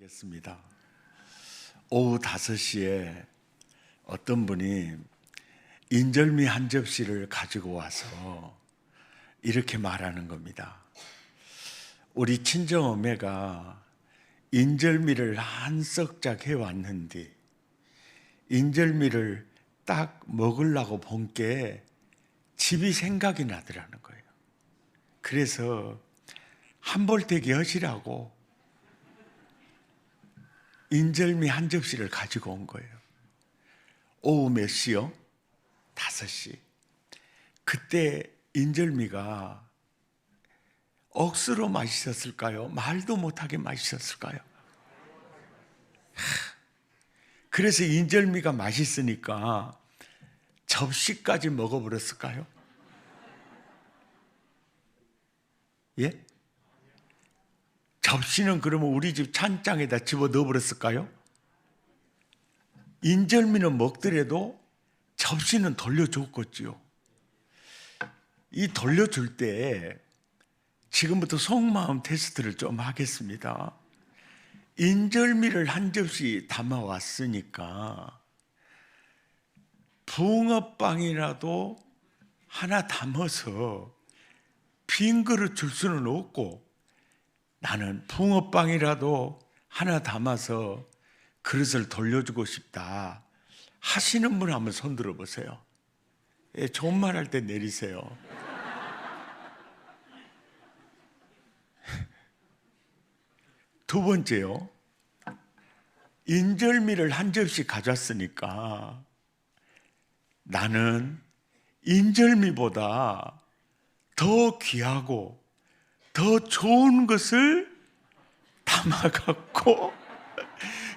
하겠습니다. 오후 5시에 어떤 분이 인절미 한 접시를 가지고 와서 이렇게 말하는 겁니다. 우리 친정어매가 인절미를 한 썩작 해왔는데 인절미를 딱 먹으려고 본 게 집이 생각이 나더라는 거예요. 그래서 한볼태기 하시라고 인절미 한 접시를 가지고 온 거예요. 오후 몇 시요? 5시. 그때 인절미가 억수로 맛있었을까요? 말도 못하게 맛있었을까요? 그래서 인절미가 맛있으니까 접시까지 먹어버렸을까요? 예? 접시는 그러면 우리 집 찬장에다 집어 넣어버렸을까요? 인절미는 먹더라도 접시는 돌려줬겠지요. 이 돌려줄 때 지금부터 속마음 테스트를 좀 하겠습니다. 인절미를 한 접시 담아왔으니까 붕어빵이라도 하나 담아서 빈 그릇 줄 수는 없고 나는 붕어빵이라도 하나 담아서 그릇을 돌려주고 싶다 하시는 분 한번 손 들어보세요. 예, 좋은 말 할 때 내리세요. 두 번째요. 인절미를 한 접시 가져왔으니까 나는 인절미보다 더 귀하고 더 좋은 것을 담아갖고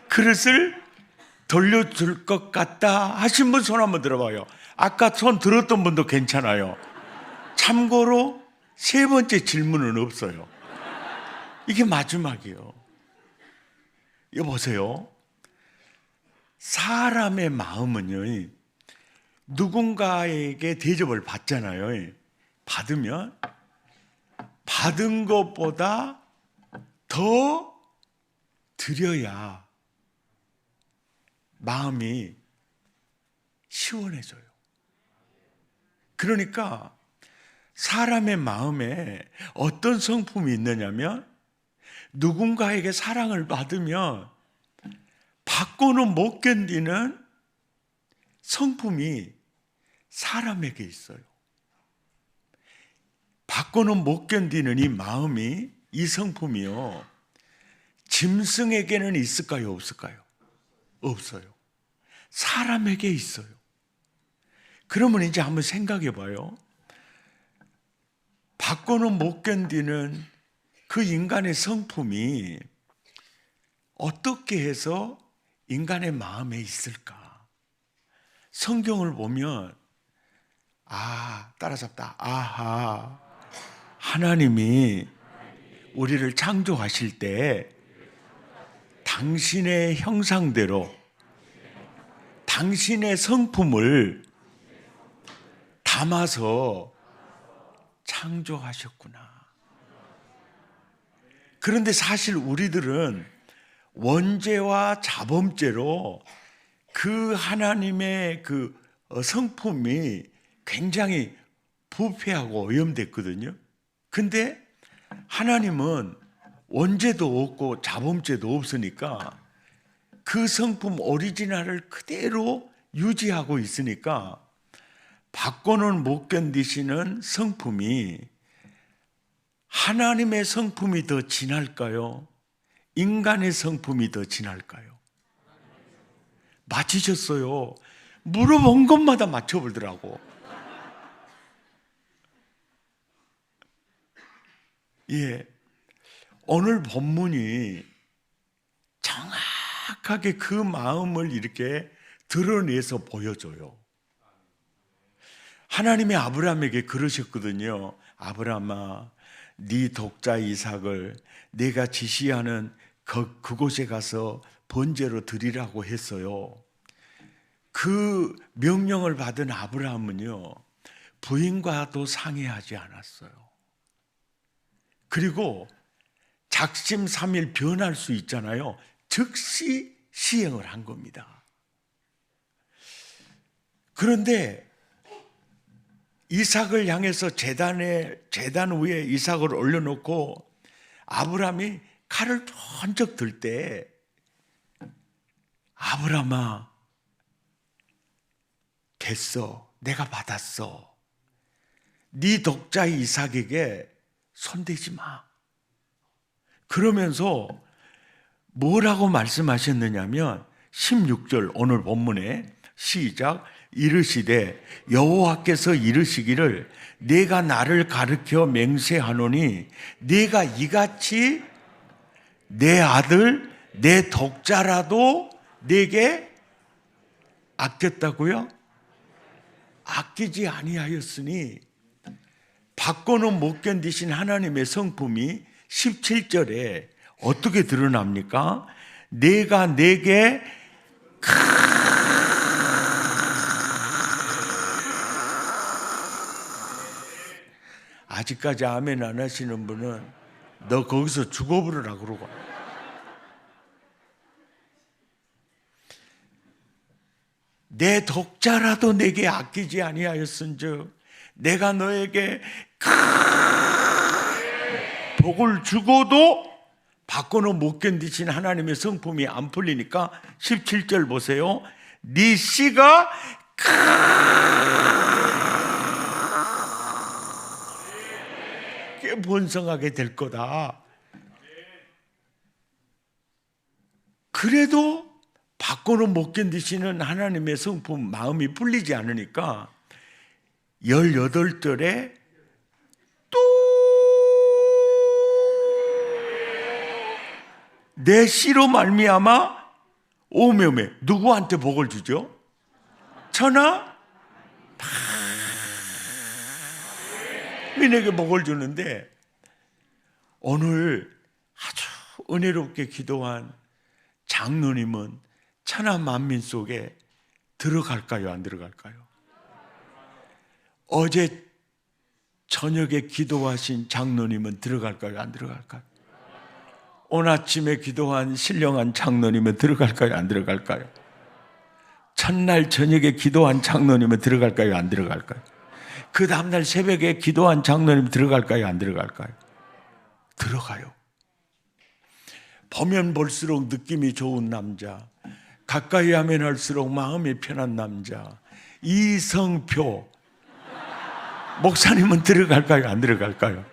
그릇을 돌려줄 것 같다 하신 분 손 한번 들어봐요. 아까 손 들었던 분도 괜찮아요. 참고로 세 번째 질문은 없어요. 이게 마지막이에요. 여보세요. 사람의 마음은요, 누군가에게 대접을 받잖아요. 받으면 받은 것보다 더 드려야 마음이 시원해져요. 그러니까 사람의 마음에 어떤 성품이 있느냐면 누군가에게 사랑을 받으면 받고는 못 견디는 성품이 사람에게 있어요. 받고는 못 견디는 이 마음이, 이 성품이요, 짐승에게는 있을까요? 없을까요? 없어요. 사람에게 있어요. 그러면 이제 한번 생각해 봐요. 받고는 못 견디는 그 인간의 성품이 어떻게 해서 인간의 마음에 있을까? 성경을 보면 따라잡다. 아하, 하나님이 우리를 창조하실 때 당신의 형상대로 당신의 성품을 담아서 창조하셨구나. 그런데 사실 우리들은 원죄와 자범죄로 그 하나님의 그 성품이 굉장히 부패하고 오염됐거든요. 근데 하나님은 원죄도 없고 자범죄도 없으니까 그 성품 오리지널을 그대로 유지하고 있으니까 받고는 못 견디시는 성품이 하나님의 성품이 더 진할까요? 인간의 성품이 더 진할까요? 맞히셨어요. 물어본 것마다 맞춰보더라고. 예, 오늘 본문이 정확하게 그 마음을 이렇게 드러내서 보여줘요. 하나님이 아브라함에게 그러셨거든요. 아브라함아, 네 독자 이삭을 내가 지시하는 그곳에 가서 번제로 드리라고 했어요. 그 명령을 받은 아브라함은요, 부인과도 상의하지 않았어요. 그리고 작심삼일 변할 수 있잖아요. 즉시 시행을 한 겁니다. 그런데 이삭을 향해서 제단 위에 이삭을 올려놓고 아브라함이 칼을 번쩍 들 때, 아브라함아, 됐어, 내가 받았어. 네 독자 이삭에게 손대지 마. 그러면서 뭐라고 말씀하셨느냐면 16절 오늘 본문에 시작. 이르시되 여호와께서 이르시기를 내가 나를 가르쳐 맹세하노니 네가 이같이 내 아들 내 독자라도 내게 아꼈다고요? 아끼지 아니하였으니 받고는 못 견디신 하나님의 성품이 17절에 어떻게 드러납니까? 내가 내게 아직까지 아멘 안 하시는 분은 너 거기서 죽어버려라 그러고. 내 독자라도 내게 아끼지 아니하였은즉 내가 너에게 복을 주고도 받고는 못 견디신 하나님의 성품이 안 풀리니까 17절 보세요. 네 씨가 번성하게 될 거다. 그래도 받고는 못 견디시는 하나님의 성품 마음이 풀리지 않으니까 18절에 또 내 씨로 말미암아 오매매 누구한테 복을 주죠? 천하 민에게 복을 주는데 오늘 아주 은혜롭게 기도한 장로님은 천하 만민 속에 들어갈까요? 안 들어갈까요? 어제 저녁에 기도하신 장로님은 들어갈까요? 안 들어갈까요? 오늘 아침에 기도한 신령한 장로님은 들어갈까요? 안 들어갈까요? 첫날 저녁에 기도한 장로님은 들어갈까요? 안 들어갈까요? 그 다음날 새벽에 기도한 장로님 들어갈까요? 안 들어갈까요? 들어가요. 보면 볼수록 느낌이 좋은 남자, 가까이 하면 할수록 마음이 편한 남자 이성표 목사님은 들어갈까요? 안 들어갈까요?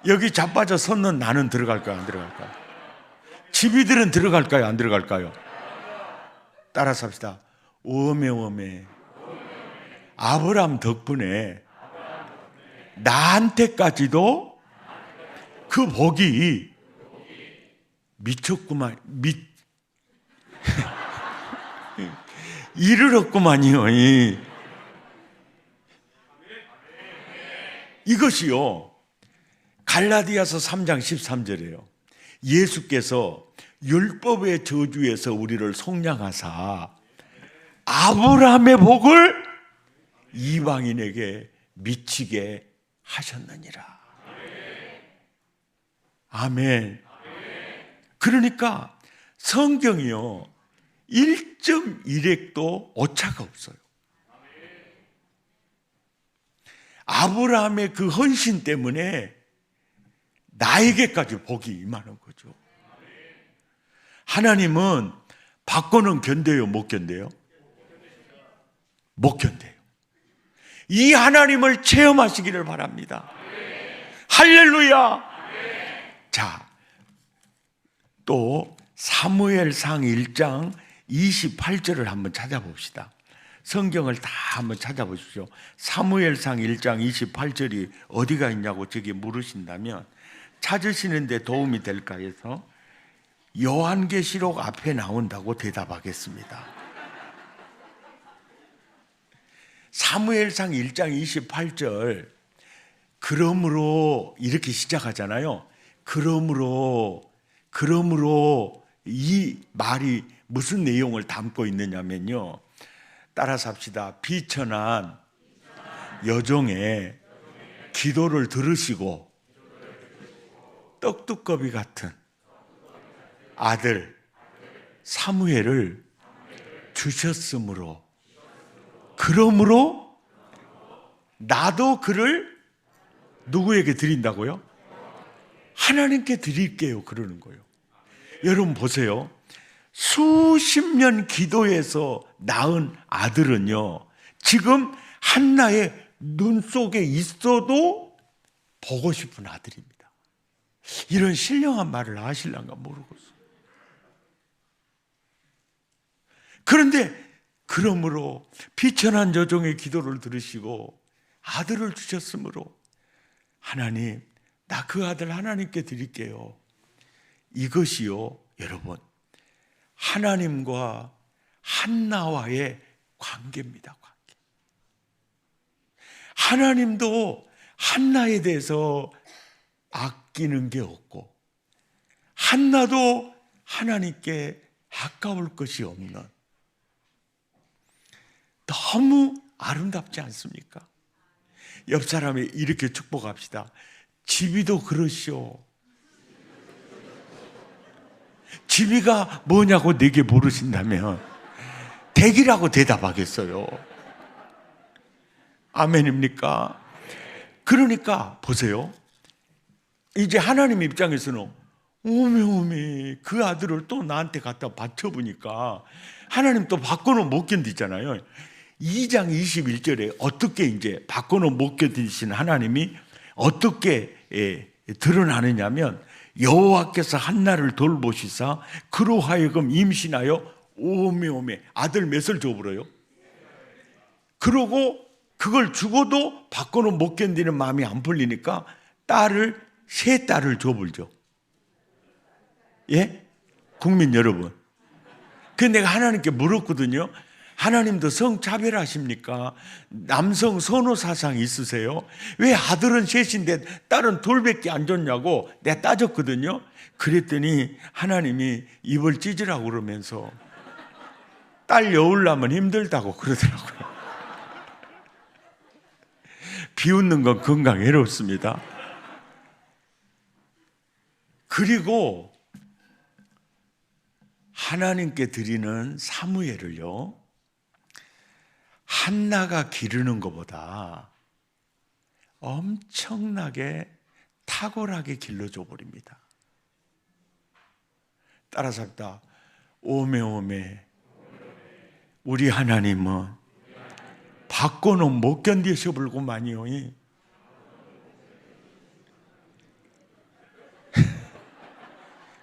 여기 자빠져 섰는 나는 들어갈까요? 안 들어갈까요? 집이들은 들어갈까요? 안 들어갈까요? 따라서 합시다. 오메오메 아브라함 덕분에 나한테까지도 그 복이 미쳤구만, 이르렀구만요. 이것이요, 갈라디아서 3장 13절이에요. 예수께서 율법의 저주에서 우리를 속량하사 아브라함의 복을 이방인에게 미치게 하셨느니라. 아멘. 그러니까 성경이요 1.1획도 오차가 없어요. 아브라함의 그 헌신 때문에 나에게까지 복이 임하는 거죠. 하나님은 받고는 견뎌요, 못 견뎌요? 못 견뎌요. 이 하나님을 체험하시기를 바랍니다. 할렐루야. 자, 또 사무엘상 1장 28절을 한번 찾아봅시다. 성경을 다 한번 찾아보십시오. 사무엘상 1장 28절이 어디가 있냐고 저기 물으신다면 찾으시는 데 도움이 될까 해서 요한계시록 앞에 나온다고 대답하겠습니다. 사무엘상 1장 28절, 그러므로 이렇게 시작하잖아요. 그러므로 이 말이 무슨 내용을 담고 있느냐면요, 따라서 합시다. 비천한 여종의 기도를 들으시고 떡두꺼비 같은 아들 사무엘을 주셨으므로, 그러므로 나도 그를 누구에게 드린다고요? 하나님께 드릴게요. 그러는 거예요. 여러분 보세요. 수십 년 기도해서 낳은 아들은요, 지금 한나의 눈 속에 있어도 보고 싶은 아들입니다. 이런 신령한 말을 하실란가 모르겠어요. 그런데 그러므로 비천한 여종의 기도를 들으시고 아들을 주셨으므로, 하나님, 나 그 아들 하나님께 드릴게요. 이것이요, 여러분, 하나님과 한나와의 관계입니다. 관계. 하나님도 한나에 대해서 아끼는 게 없고, 한나도 하나님께 아까울 것이 없는, 너무 아름답지 않습니까? 옆 사람이 이렇게 축복합시다. 집이도 그러시오. 집이가 뭐냐고 내게 물으신다면 댁이라고 대답하겠어요. 아멘입니까? 그러니까 보세요. 이제 하나님 입장에서는 오메 그 아들을 또 나한테 갖다 바쳐보니까 하나님 또 바꿔는 못 견디잖아요. 2장 21절에 어떻게 이제 바꿔는 못 견디신 하나님이 어떻게 드러나느냐면, 여호와께서 한나를 돌보시사 그로 하여금 임신하여 오메 아들 몇을 줘버려요. 그러고 그걸 죽어도 바꿔는 못 견디는 마음이 안 풀리니까 세 딸을 줘버죠. 예? 국민 여러분, 그 내가 하나님께 물었거든요. 하나님도 성차별하십니까? 남성 선호 사상 있으세요? 왜 아들은 셋인데 딸은 둘밖에 안 줬냐고 내가 따졌거든요. 그랬더니 하나님이 입을 찢으라고 그러면서 딸 여우려면 힘들다고 그러더라고요. 비웃는 건 건강에 해롭습니다. 그리고 하나님께 드리는 사무엘을요, 한나가 기르는 것보다 엄청나게 탁월하게 길러줘 버립니다. 따라서 합니다. 오메 우리 하나님은 바꿔는 못 견디셔 불고만이요.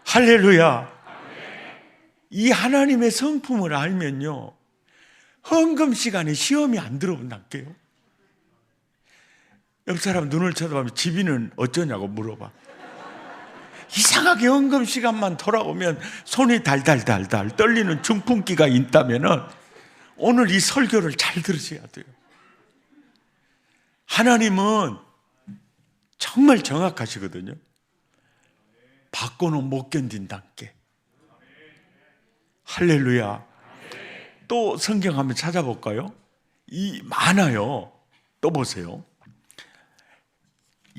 할렐루야. 이 하나님의 성품을 알면요, 헌금 시간에 시험이 안 들어온다게요. 옆 사람 눈을 쳐다보면 집이는 어쩌냐고 물어봐. 이상하게 헌금 시간만 돌아오면 손이 달달달달 떨리는 중풍기가 있다면 오늘 이 설교를 잘 들으셔야 돼요. 하나님은 정말 정확하시거든요. 바꿔는 못 견딘다께. 할렐루야. 또 성경 한번 찾아볼까요? 많아요. 또 보세요.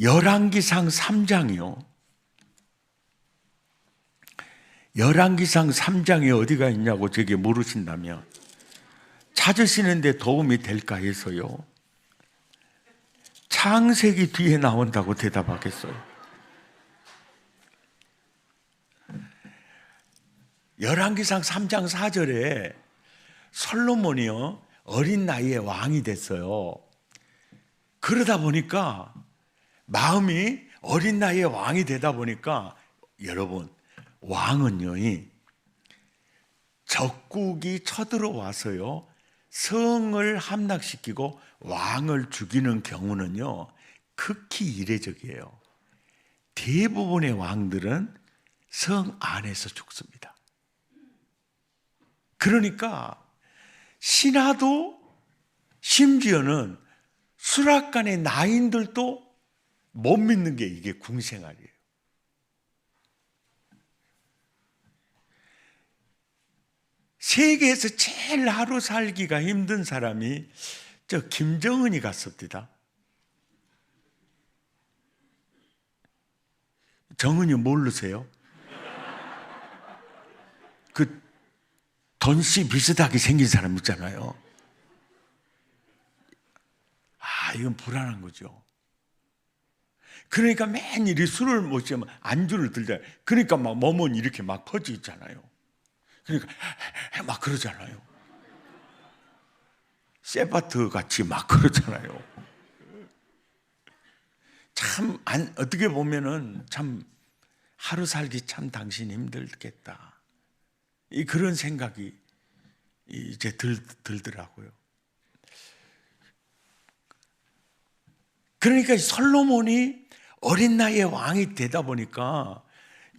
열왕기상 3장이요. 열왕기상 3장이 어디가 있냐고 저게 물으신다면 찾으시는데 도움이 될까 해서요, 창세기 뒤에 나온다고 대답하겠어요. 열왕기상 3장 4절에 솔로몬이요, 어린 나이에 왕이 됐어요. 그러다 보니까 마음이 어린 나이에 왕이 되다 보니까, 여러분, 왕은요, 적국이 쳐들어와서요, 성을 함락시키고 왕을 죽이는 경우는요, 극히 이례적이에요. 대부분의 왕들은 성 안에서 죽습니다. 그러니까 신하도, 심지어는 수락관의 나인들도 못 믿는 게 이게 궁생활이에요. 세계에서 제일 하루 살기가 힘든 사람이 저 김정은이 같습니다. 정은이 모르세요? 그 돈씨 비슷하게 생긴 사람 있잖아요. 이건 불안한 거죠. 그러니까 매일 술을 마시면 안주를 들잖아요. 그러니까 막 몸은 이렇게 막 퍼져 있잖아요. 그러니까 막 그러잖아요. 세바트 같이 막 그러잖아요. 참 어떻게 보면은 참 하루 살기 참 당신 힘들겠다. 그런 생각이 이제 들더라고요. 그러니까 솔로몬이 어린 나이에 왕이 되다 보니까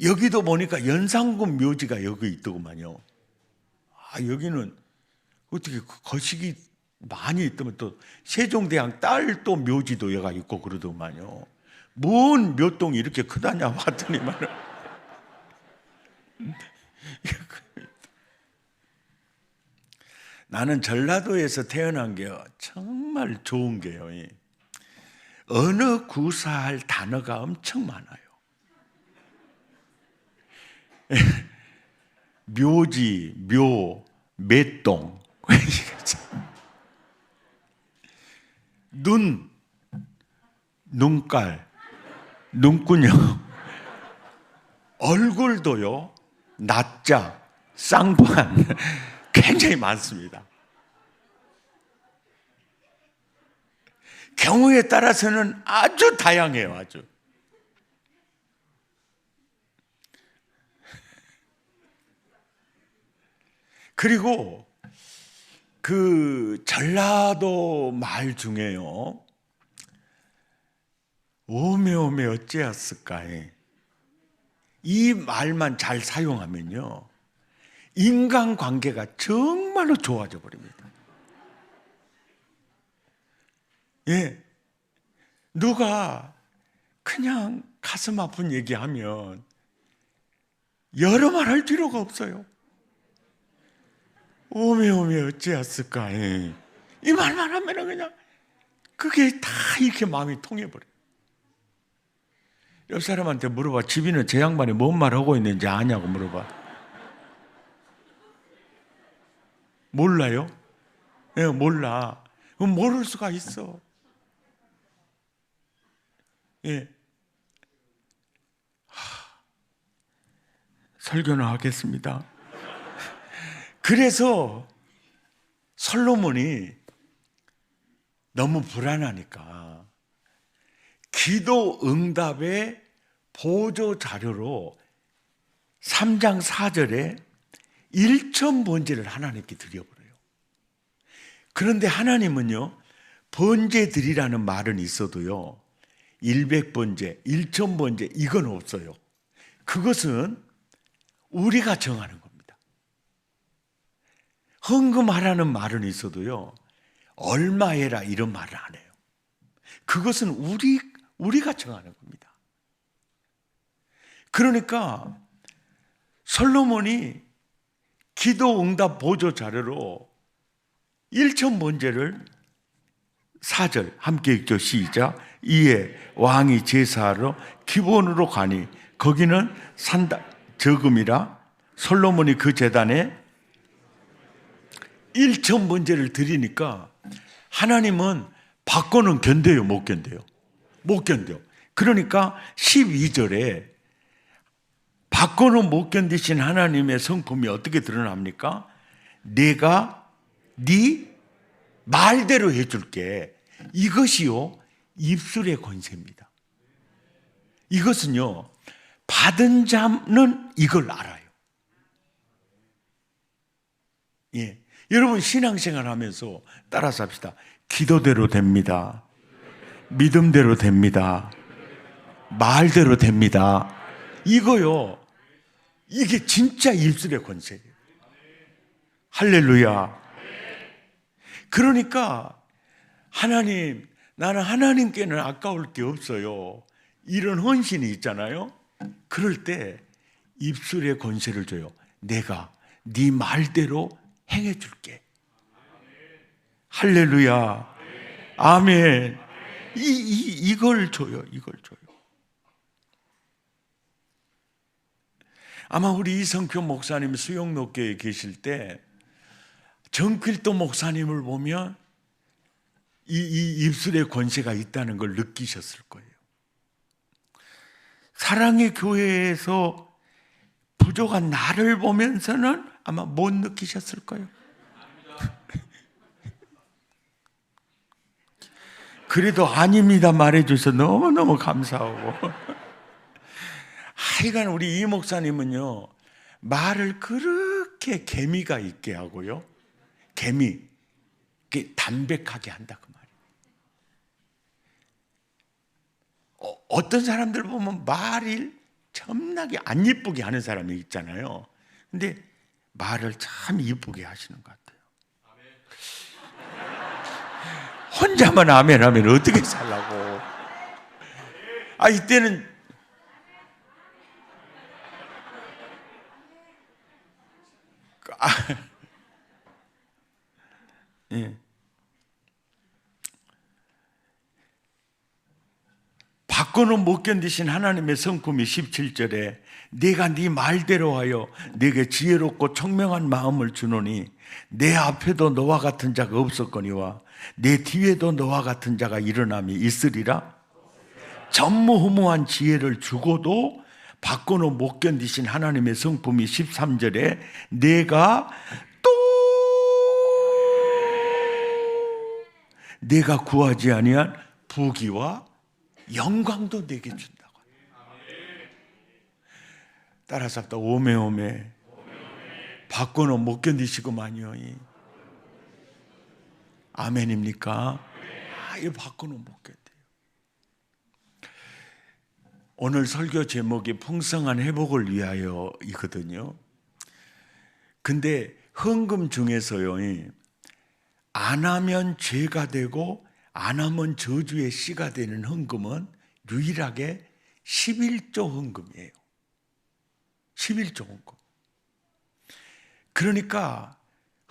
여기도 보니까 연산군 묘지가 여기 있더구만요. 여기는 어떻게 거식이 많이 있더만 또 세종대왕 딸 또 묘지도 여가 있고 그러더만요. 뭔 묘동이 이렇게 크다냐 봤더니만 나는 전라도에서 태어난 게 정말 좋은 게요. 어느 구사할 단어가 엄청 많아요. 묘지, 묘, 맷동, 눈, 눈깔, 눈구녕, 얼굴도요, 낯자, 쌍판 굉장히 많습니다. 경우에 따라서는 아주 다양해요, 아주. 그리고 그 전라도 말 중에요, 오메오메 어찌했을까? 이 말만 잘 사용하면요, 인간관계가 정말로 좋아져 버립니다. 예, 누가 그냥 가슴 아픈 얘기하면 여러 말 할 필요가 없어요. 오메오메 어찌했을까? 이 말만 하면 그냥 그게 다 이렇게 마음이 통해버려요. 옆 사람한테 물어봐. 집이는 제 양반이 뭔 말 하고 있는지 아냐고 물어봐. 몰라요? 예, 몰라. 그럼 모를 수가 있어. 예. 설교는 하겠습니다. 그래서 솔로몬이 너무 불안하니까 기도 응답의 보조 자료로 3장 4절에 일천 번제를 하나님께 드려버려요. 그런데 하나님은요, 번제 드리라는 말은 있어도요, 100번제, 1000번제 이건 없어요. 그것은 우리가 정하는 겁니다. 헌금하라는 말은 있어도요, 얼마 해라 이런 말을 안 해요. 그것은 우리가 정하는 겁니다. 그러니까 솔로몬이 기도 응답 보조 자료로 1000번제를 4절 함께 읽죠. 시작. 이에 왕이 제사하러 기본으로 가니 거기는 산다 저금이라 솔로몬이 그 제단에 1000번제를 드리니까 하나님은 받고는 견뎌요, 못 견뎌요? 못 견뎌. 그러니까 12절에 받고는 못 견디신 하나님의 성품이 어떻게 드러납니까? 내가 네 말대로 해줄게. 이것이요, 입술의 권세입니다. 이것은요, 받은 자는 이걸 알아요. 예, 여러분 신앙생활 하면서 따라서 합시다. 기도대로 됩니다. 믿음대로 됩니다. 말대로 됩니다. 이거요, 이게 진짜 입술의 권세예요. 할렐루야. 그러니까 하나님, 나는 하나님께는 아까울 게 없어요. 이런 헌신이 있잖아요. 그럴 때 입술의 권세를 줘요. 내가 네 말대로 행해 줄게. 할렐루야. 아멘. 이걸 줘요. 이걸 줘요. 아마 우리 이성표 목사님 수영록교에 계실 때 정필도 목사님을 보면 이 입술의 권세가 있다는 걸 느끼셨을 거예요. 사랑의 교회에서 부족한 나를 보면서는 아마 못 느끼셨을 거예요. 그래도 아닙니다 말해줘서 너무너무 감사하고. 하여간 우리 이 목사님은요, 말을 그렇게 개미가 있게 하고요, 개미, 담백하게 한다 그 말이에요. 어떤 사람들 보면 말을 겁나게 안 이쁘게 하는 사람이 있잖아요. 근데 말을 참 이쁘게 하시는 것 같아요. 혼자만 아멘 하면 어떻게 살라고. 이때는 예. 바꿔는 못 견디신 하나님의 성품이 17절에 내가 네 말대로 하여 네게 지혜롭고 청명한 마음을 주노니 내 앞에도 너와 같은 자가 없었거니와 내 뒤에도 너와 같은 자가 일어남이 있으리라. 전무후무한 지혜를 주고도 바꿔는 못 견디신 하나님의 성품이 13절에 내가 구하지 아니한 부귀와 영광도 내게 준다고. 따라서 합다. 오메오메 바꿔는 못 견디시고만요. 아멘입니까? 이 바꿔는 못 견뎌요. 오늘 설교 제목이 풍성한 회복을 위하여이거든요. 근데 헌금 중에서요, 안 하면 죄가 되고 안 하면 저주의 씨가 되는 헌금은 유일하게 11조 헌금이에요. 11조 헌금. 그러니까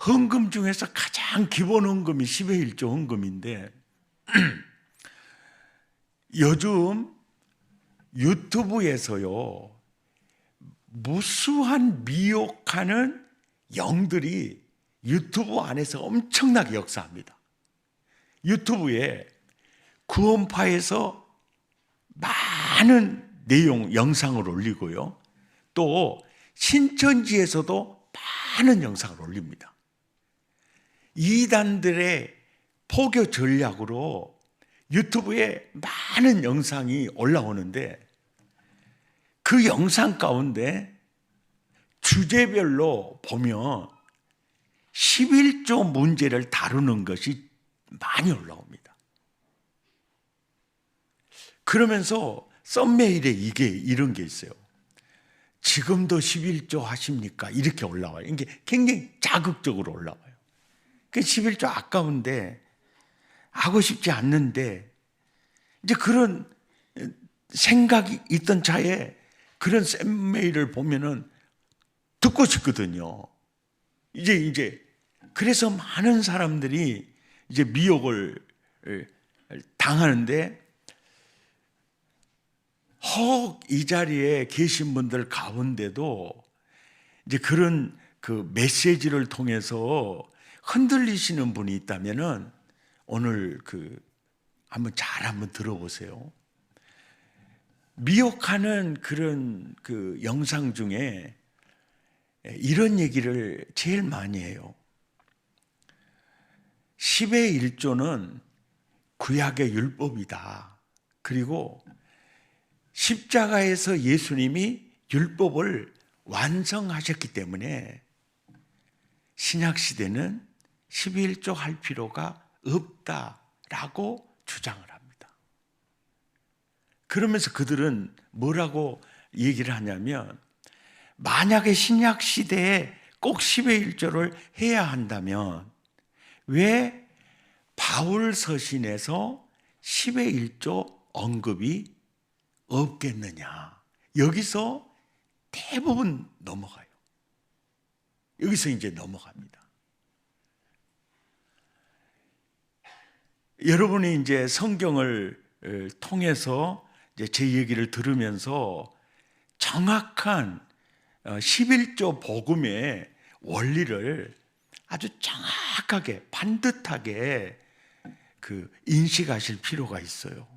헌금 중에서 가장 기본 헌금이 10의 1조 헌금인데 요즘 유튜브에서요, 무수한 미혹하는 영들이 유튜브 안에서 엄청나게 역사합니다. 유튜브에 구원파에서 많은 내용, 영상을 올리고요, 또 신천지에서도 많은 영상을 올립니다. 이단들의 포교 전략으로 유튜브에 많은 영상이 올라오는데 그 영상 가운데 주제별로 보면 11조 문제를 다루는 것이 많이 올라옵니다. 그러면서 썸메일에 이런 게 있어요. 지금도 11조 하십니까? 이렇게 올라와요. 이게 굉장히 자극적으로 올라와요. 그 11조 아까운데 하고 싶지 않는데 이제 그런 생각이 있던 차에 그런 썸메일을 보면은 듣고 싶거든요. 이제 그래서 많은 사람들이 이제 미혹을 당하는데 혹 이 자리에 계신 분들 가운데도 이제 그런 그 메시지를 통해서 흔들리시는 분이 있다면은 오늘 한번 들어보세요. 미혹하는 그런 그 영상 중에 이런 얘기를 제일 많이 해요. 10의 1조는 구약의 율법이다. 그리고 십자가에서 예수님이 율법을 완성하셨기 때문에 신약시대는 11조 할 필요가 없다라고 주장을 합니다. 그러면서 그들은 뭐라고 얘기를 하냐면, 만약에 신약시대에 꼭 10의 1조를 해야 한다면 왜 바울 서신에서 10의 1조 언급이 없겠느냐. 여기서 대부분 넘어가요. 여기서 이제 넘어갑니다. 여러분이 이제 성경을 통해서 이제 제 얘기를 들으면서 정확한 11조 복음의 원리를 아주 정확하게 반듯하게 인식하실 필요가 있어요.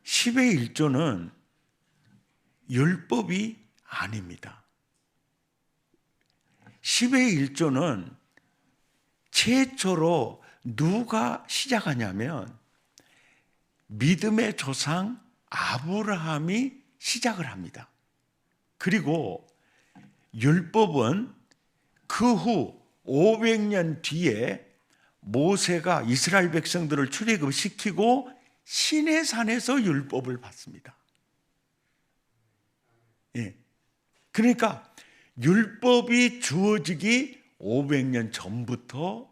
10의 1조는 율법이 아닙니다. 10의 1조는 최초로 누가 시작하냐면 믿음의 조상 아브라함이 시작을 합니다. 그리고 율법은 그 후 500년 뒤에 모세가 이스라엘 백성들을 출애굽시키고 시내산에서 율법을 받습니다. 예. 그러니까 율법이 주어지기 500년 전부터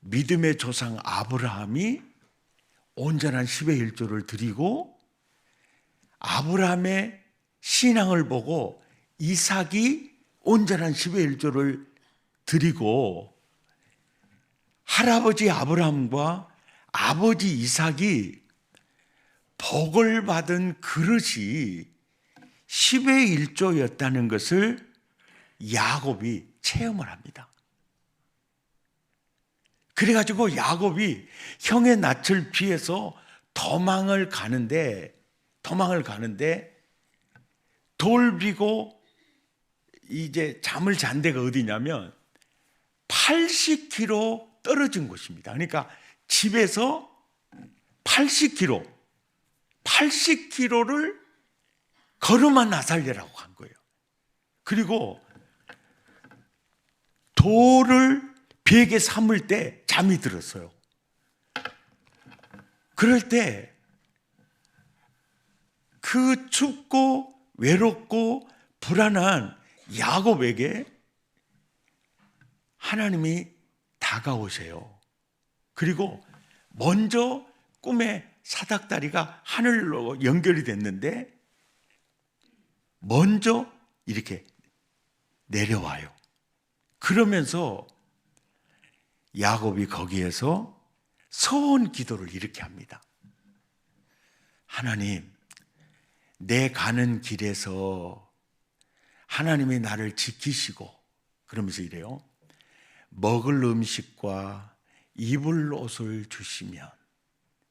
믿음의 조상 아브라함이 온전한 10의 1조를 드리고 아브라함의 신앙을 보고 이삭이 온전한 10의 1조를 드리고 할아버지 아브라함과 아버지 이삭이 복을 받은 그릇이 10의 1조였다는 것을 야곱이 체험을 합니다. 그래가지고 야곱이 형의 낯을 피해서 도망을 가는데 돌비고 이제 잠을 잔 데가 어디냐면 80km 떨어진 곳입니다. 그러니까 집에서 80km를 걸음아 나살려라고 한 거예요. 그리고 돌을 벽에 삼을 때 잠이 들었어요. 그럴 때 그 춥고 외롭고 불안한 야곱에게 하나님이 다가오세요. 그리고 먼저 꿈에 사닥다리가 하늘로 연결이 됐는데 먼저 이렇게 내려와요. 그러면서 야곱이 거기에서 서원 기도를 이렇게 합니다. 하나님, 내 가는 길에서 하나님이 나를 지키시고, 그러면서 이래요. 먹을 음식과 입을 옷을 주시면.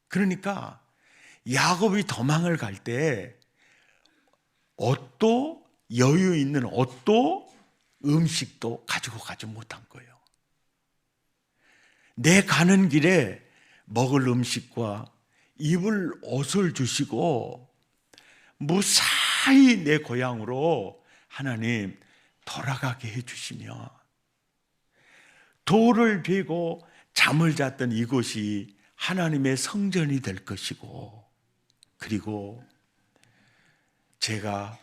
그러니까 야곱이 도망을 갈 때 옷도, 여유 있는 옷도 음식도 가지고 가지 못한 거예요. 내 가는 길에 먹을 음식과 입을 옷을 주시고 무사히 내 고향으로 하나님 돌아가게 해주시며 돌을 베고 잠을 잤던 이곳이 하나님의 성전이 될 것이고 그리고 제가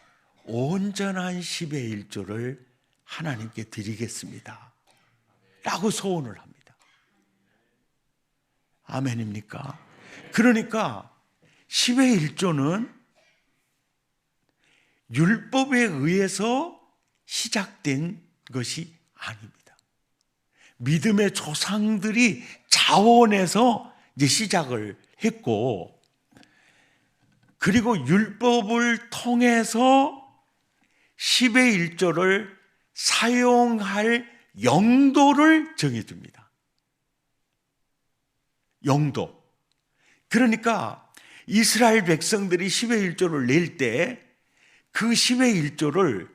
온전한 10의 1조를 하나님께 드리겠습니다 라고 소원을 합니다. 아멘입니까? 그러니까 10의 1조는 율법에 의해서 시작된 것이 아닙니다. 믿음의 조상들이 자원해서 이제 시작을 했고 그리고 율법을 통해서 10의 1조를 사용할 용도를 정해줍니다. 용도. 그러니까 이스라엘 백성들이 10의 1조를 낼 때 그 10의 1조를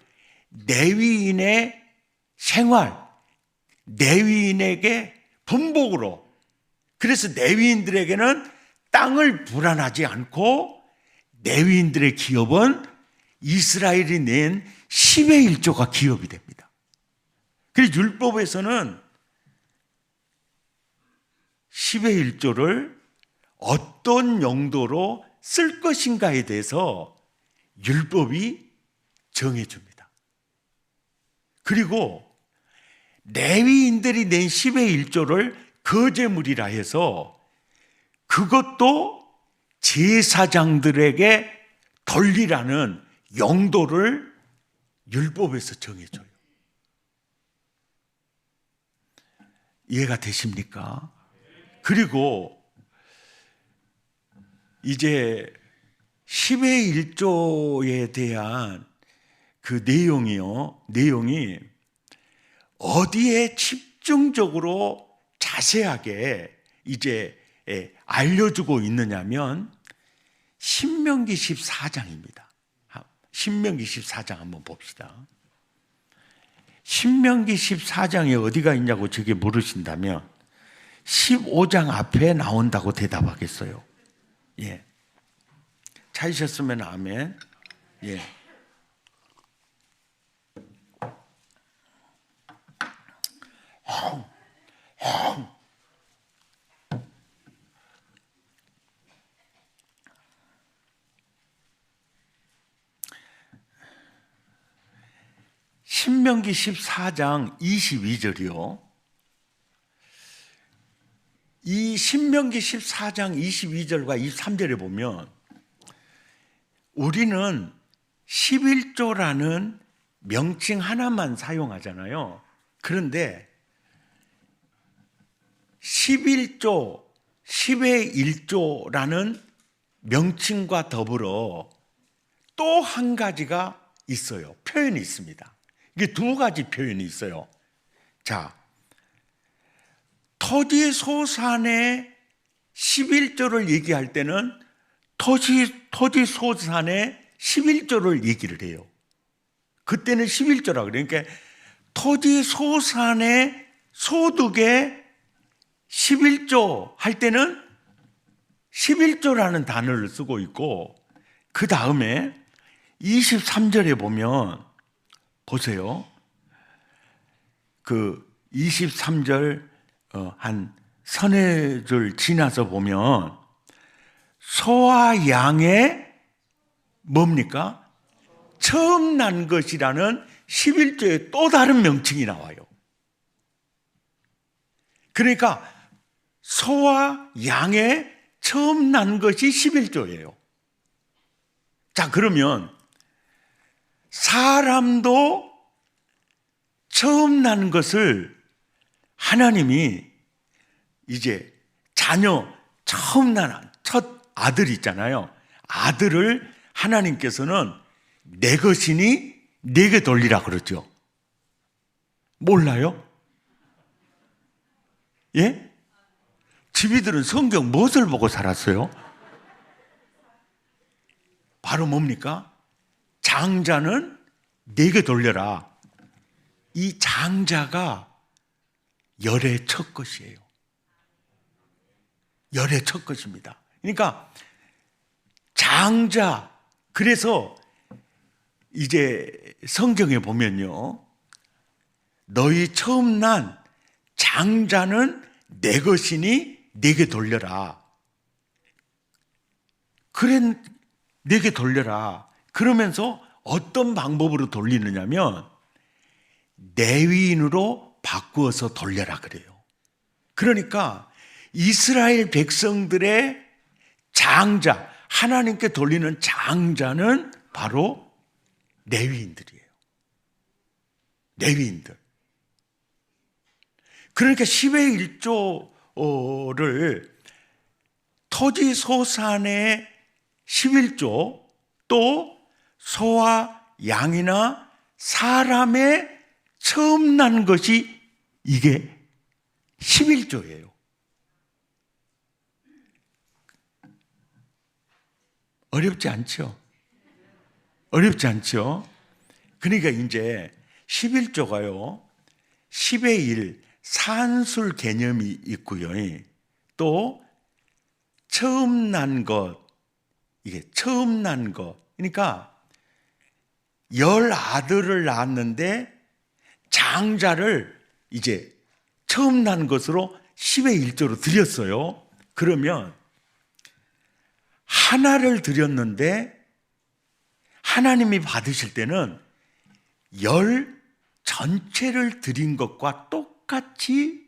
레위인의 생활, 레위인에게 분복으로 그래서 레위인들에게는 땅을 불안하지 않고 레위인들의 기업은 이스라엘이 낸 10의 1조가 기업이 됩니다. 그리고 율법에서는 10의 1조를 어떤 용도로 쓸 것인가에 대해서 율법이 정해줍니다. 그리고 레위인들이 낸 10의 1조를 거제물이라 해서 그것도 제사장들에게 돌리라는 용도를 율법에서 정해줘요. 이해가 되십니까? 그리고 이제 10의 1조에 대한 그 내용이 어디에 집중적으로 자세하게 이제 알려주고 있느냐면 신명기 14장입니다. 신명기 14장 한번 봅시다. 신명기 14장에 어디가 있냐고 저게 물으신다면 15장 앞에 나온다고 대답하겠어요. 예. 찾으셨으면 아멘. 예. 신명기 14장 22절이요. 이 신명기 14장 22절과 23절에 보면 우리는 11조라는 명칭 하나만 사용하잖아요. 그런데 11조, 10의 1조라는 명칭과 더불어 또 한 가지가 있어요. 표현이 있습니다. 이게 두 가지 표현이 있어요. 자, 토지소산의 11조를 얘기할 때는 토지소산의 11조를 얘기를 해요. 그때는 11조라 그래요. 그러니까 토지소산의 소득의 11조 할 때는 11조라는 단어를 쓰고 있고, 그 다음에 23절에 보면 보세요. 그 23절 한 서너 줄 지나서 보면 소와 양의 뭡니까? 처음 난 것이라는 11조의 또 다른 명칭이 나와요. 그러니까 소와 양의 처음 난 것이 11조예요. 자, 그러면 사람도 처음 난 것을 하나님이 이제 자녀 처음 난 첫 아들 있잖아요. 아들을 하나님께서는 내 것이니 내게 돌리라 그러죠. 몰라요? 예? 집이들은 성경 무엇을 보고 살았어요? 바로 뭡니까? 장자는 내게 돌려라. 이 장자가 열의 첫 것이에요. 열의 첫 것입니다. 그러니까 장자, 그래서 이제 성경에 보면요, 너희 처음 난 장자는 내 것이니 내게 돌려라. 그래, 내게 돌려라. 그러면서 어떤 방법으로 돌리느냐면 레위인으로 바꾸어서 돌려라 그래요. 그러니까 이스라엘 백성들의 장자, 하나님께 돌리는 장자는 바로 레위인들이에요. 레위인들. 그러니까 10의 1조를 토지소산의 11조, 또 소와 양이나 사람의 처음 난 것이 이게 11조예요. 어렵지 않죠? 어렵지 않죠? 그러니까 이제 11조가요, 10의 1, 산술 개념이 있고요. 또 처음 난 것, 이게 처음 난 것. 그러니까 열 아들을 낳았는데 장자를 이제 처음 난 것으로 10의 1조로 드렸어요. 그러면 하나를 드렸는데 하나님이 받으실 때는 열 전체를 드린 것과 똑같이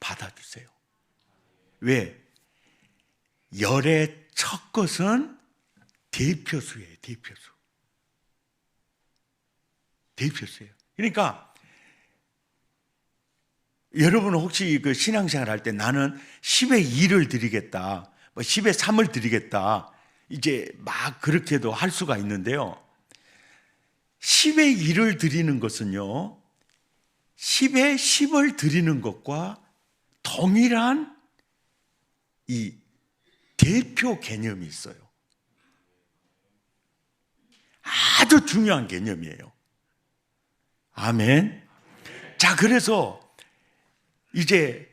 받아주세요. 왜? 열의 첫 것은 대표수예요. 대표수. 대표수예요. 그러니까 여러분 혹시 그 신앙생활 할 때 나는 10의 2를 드리겠다, 뭐 10의 3을 드리겠다, 이제 막 그렇게도 할 수가 있는데요. 10의 1을 드리는 것은요, 10에 10을 드리는 것과 동일한 이 대표 개념이 있어요. 아주 중요한 개념이에요. 아멘. 자, 그래서 이제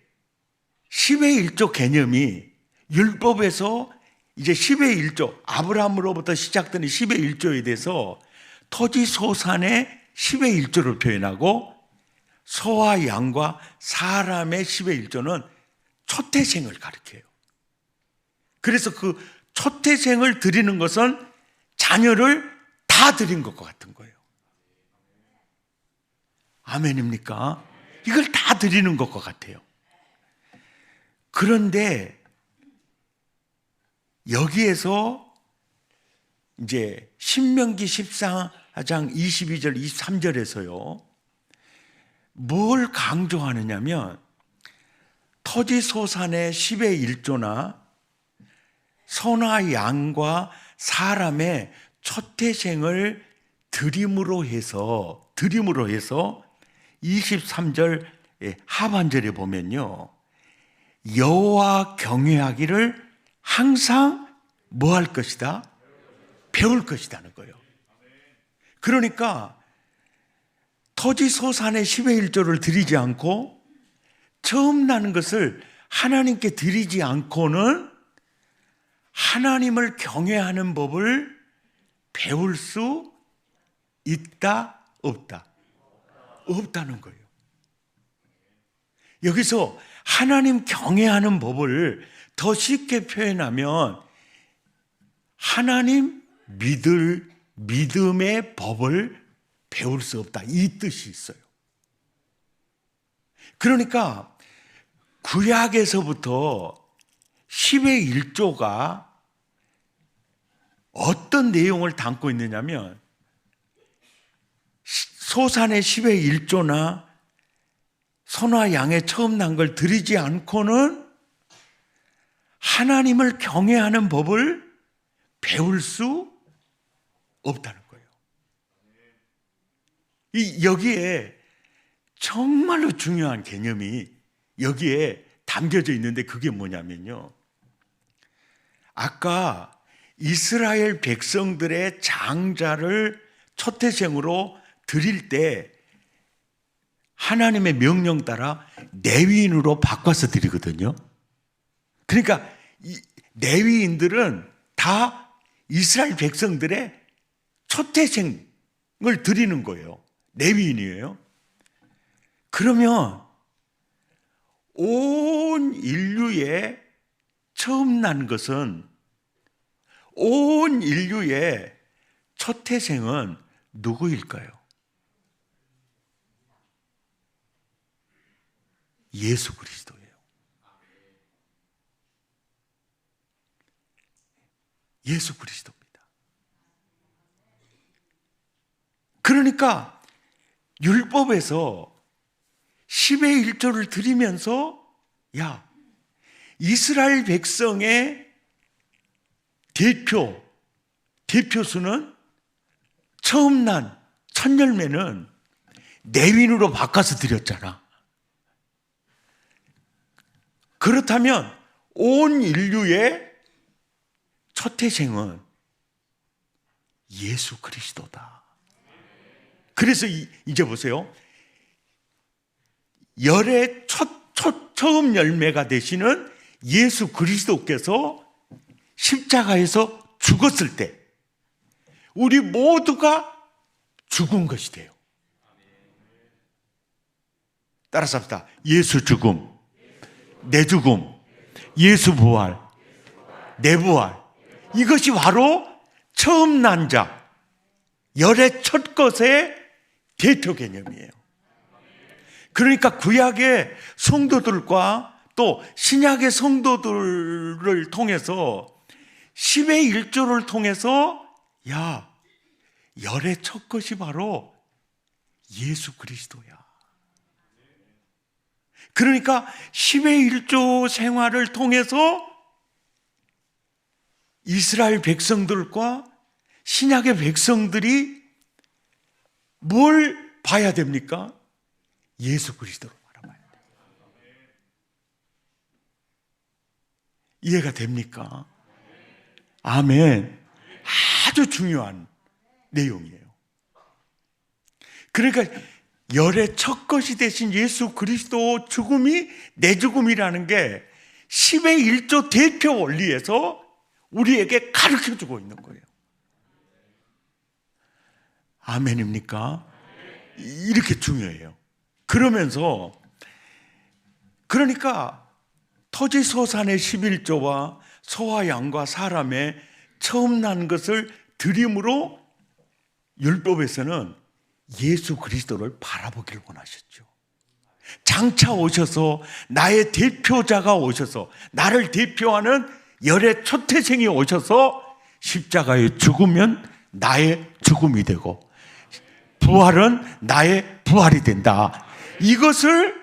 10의 1조 개념이 율법에서 이제 10의 1조, 아브라함으로부터 시작되는 10의 1조에 대해서 토지 소산의 10의 1조를 표현하고 소와 양과 사람의 10의 1조는 초태생을 가리켜요. 그래서 그 초태생을 드리는 것은 자녀를 다 드린 것과 같은 거예요. 아멘입니까? 이걸 다 드리는 것과 같아요. 그런데 여기에서 이제 신명기 14장 22절 23절에서요 뭘 강조하느냐면 토지 소산의 10의 1조나 소나 양과 사람의 초태생을 드림으로 해서 23절 하반절에 보면요 여호와 경외하기를 항상 뭐 할 것이다? 배울 것이다는 거예요. 그러니까 토지 소산의 10의 1조를 드리지 않고 처음 나는 것을 하나님께 드리지 않고는 하나님을 경외하는 법을 배울 수 있다, 없다? 없다는 거예요. 여기서 하나님 경외하는 법을 더 쉽게 표현하면 하나님 믿음의 법을 배울 수 없다. 이 뜻이 있어요. 그러니까 구약에서부터 10의 1조가 어떤 내용을 담고 있느냐면 소산의 10의 1조나 소나 양의 처음 난 걸 드리지 않고는 하나님을 경외하는 법을 배울 수 없다는 거예요. 여기에 정말로 중요한 개념이 여기에 담겨져 있는데 그게 뭐냐면요. 아까 이스라엘 백성들의 장자를 초태생으로 드릴 때 하나님의 명령 따라 레위인으로 바꿔서 드리거든요. 그러니까 레위인들은 다 이스라엘 백성들의 초태생을 드리는 거예요. 레위인이에요. 그러면 온 인류의 처음 난 것은 온 인류의 초태생은 누구일까요? 예수 그리스도예요. 예수 그리스도입니다. 그러니까 율법에서 10의 1조를 드리면서 야, 이스라엘 백성의 대표수는 처음 난 첫 열매는 레위인으로 바꿔서 드렸잖아. 그렇다면 온 인류의 초태생은 예수 그리스도다. 그래서 이제 보세요. 열의 처음 열매가 되시는 예수 그리스도께서 십자가에서 죽었을 때 우리 모두가 죽은 것이 돼요. 따라서 합시다. 예수 죽음, 내 죽음, 예수 부활, 내 부활. 이것이 바로 처음 난 자, 열의 첫 것의 대표 개념이에요. 그러니까 구약의 성도들과 또 신약의 성도들을 통해서 10의 1조를 통해서 야, 열의 첫 것이 바로 예수 그리스도야. 그러니까 10의 1조 생활을 통해서 이스라엘 백성들과 신약의 백성들이 뭘 봐야 됩니까? 예수 그리스도로 바라봐야 돼요. 이해가 됩니까? 아멘. 아주 중요한 내용이에요. 그러니까 열의 첫 것이 되신 예수 그리스도 죽음이 내 죽음이라는 게 10의 1조 대표 원리에서 우리에게 가르쳐주고 있는 거예요. 아멘입니까? 이렇게 중요해요. 그러면서 그러니까 토지소산의 11조와 소와 양과 사람의 처음 난 것을 드림으로 율법에서는 예수 그리스도를 바라보기를 원하셨죠. 장차 오셔서 나의 대표자가 오셔서 나를 대표하는 열의 초태생이 오셔서 십자가에 죽으면 나의 죽음이 되고 부활은 나의 부활이 된다. 이것을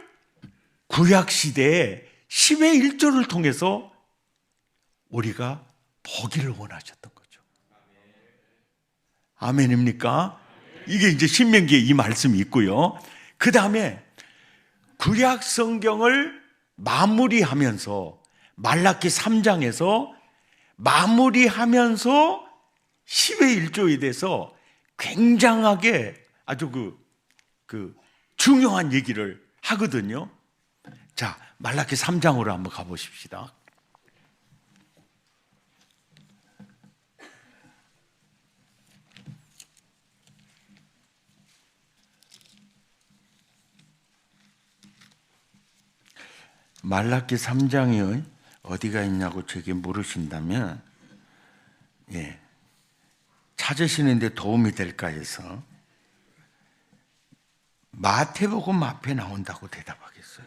구약시대에 10의 1조를 통해서 우리가 보기를 원하셨던 거죠. 아멘입니까? 이게 이제 신명기에 이 말씀이 있고요. 그 다음에 구약 성경을 마무리하면서 말라기 3장에서 마무리하면서 10의 1조에 대해서 굉장하게 아주 그 중요한 얘기를 하거든요. 자, 말라기 3장으로 한번 가보십시다. 말라기 3장이 어디가 있냐고 제게 물으신다면, 예, 찾으시는데 도움이 될까 해서 마태복음 앞에 나온다고 대답하겠어요.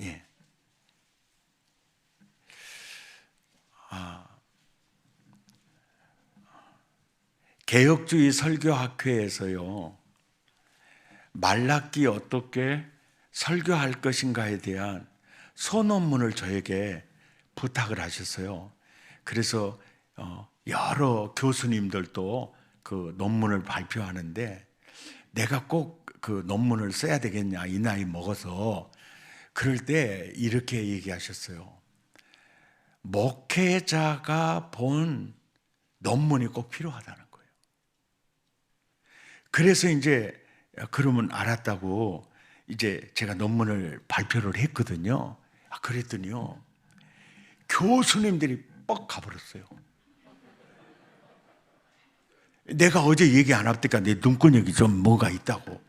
예. 개혁주의 설교학회에서요, 말라기 어떻게 설교할 것인가에 대한 소논문을 저에게 부탁을 하셨어요. 그래서 여러 교수님들도 그 논문을 발표하는데 내가 꼭 그 논문을 써야 되겠냐, 이 나이 먹어서. 그럴 때 이렇게 얘기하셨어요. 목회자가 본 논문이 꼭 필요하다는 거예요. 그래서 이제 그러면 알았다고 이제 제가 논문을 발표를 했거든요. 그랬더니요, 교수님들이 뻑 가버렸어요. 내가 어제 얘기 안 했다니까 내 눈구녕이 좀 뭐가 있다고.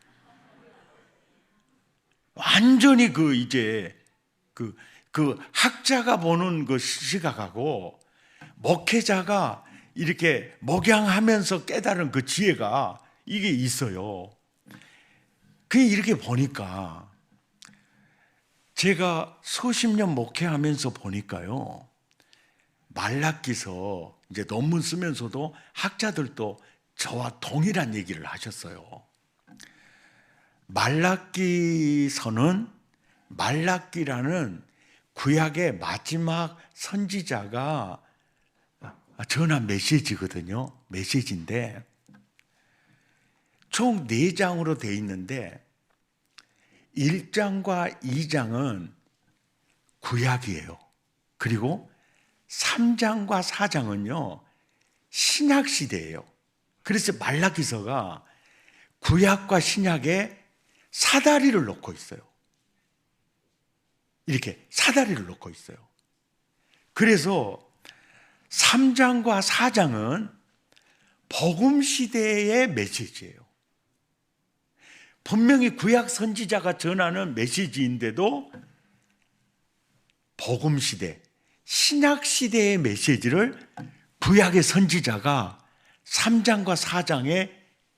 완전히 이제 학자가 보는 그 시각하고 목회자가 이렇게 목양하면서 깨달은 그 지혜가 이게 있어요. 그냥 이렇게 보니까 제가 수십 년 목회하면서 보니까요, 말라기서 이제 논문 쓰면서도 학자들도 저와 동일한 얘기를 하셨어요. 말라기서는 말라기라는 구약의 마지막 선지자가 전한 메시지거든요. 메시지인데 총 4장으로 되어 있는데 1장과 2장은 구약이에요. 그리고 3장과 4장은요, 신약시대예요. 그래서 말라기서가 구약과 신약에 사다리를 놓고 있어요. 이렇게 사다리를 놓고 있어요. 그래서 3장과 4장은 복음시대의 메시지예요. 분명히 구약 선지자가 전하는 메시지인데도 복음시대, 신약시대의 메시지를 구약의 선지자가 3장과 4장의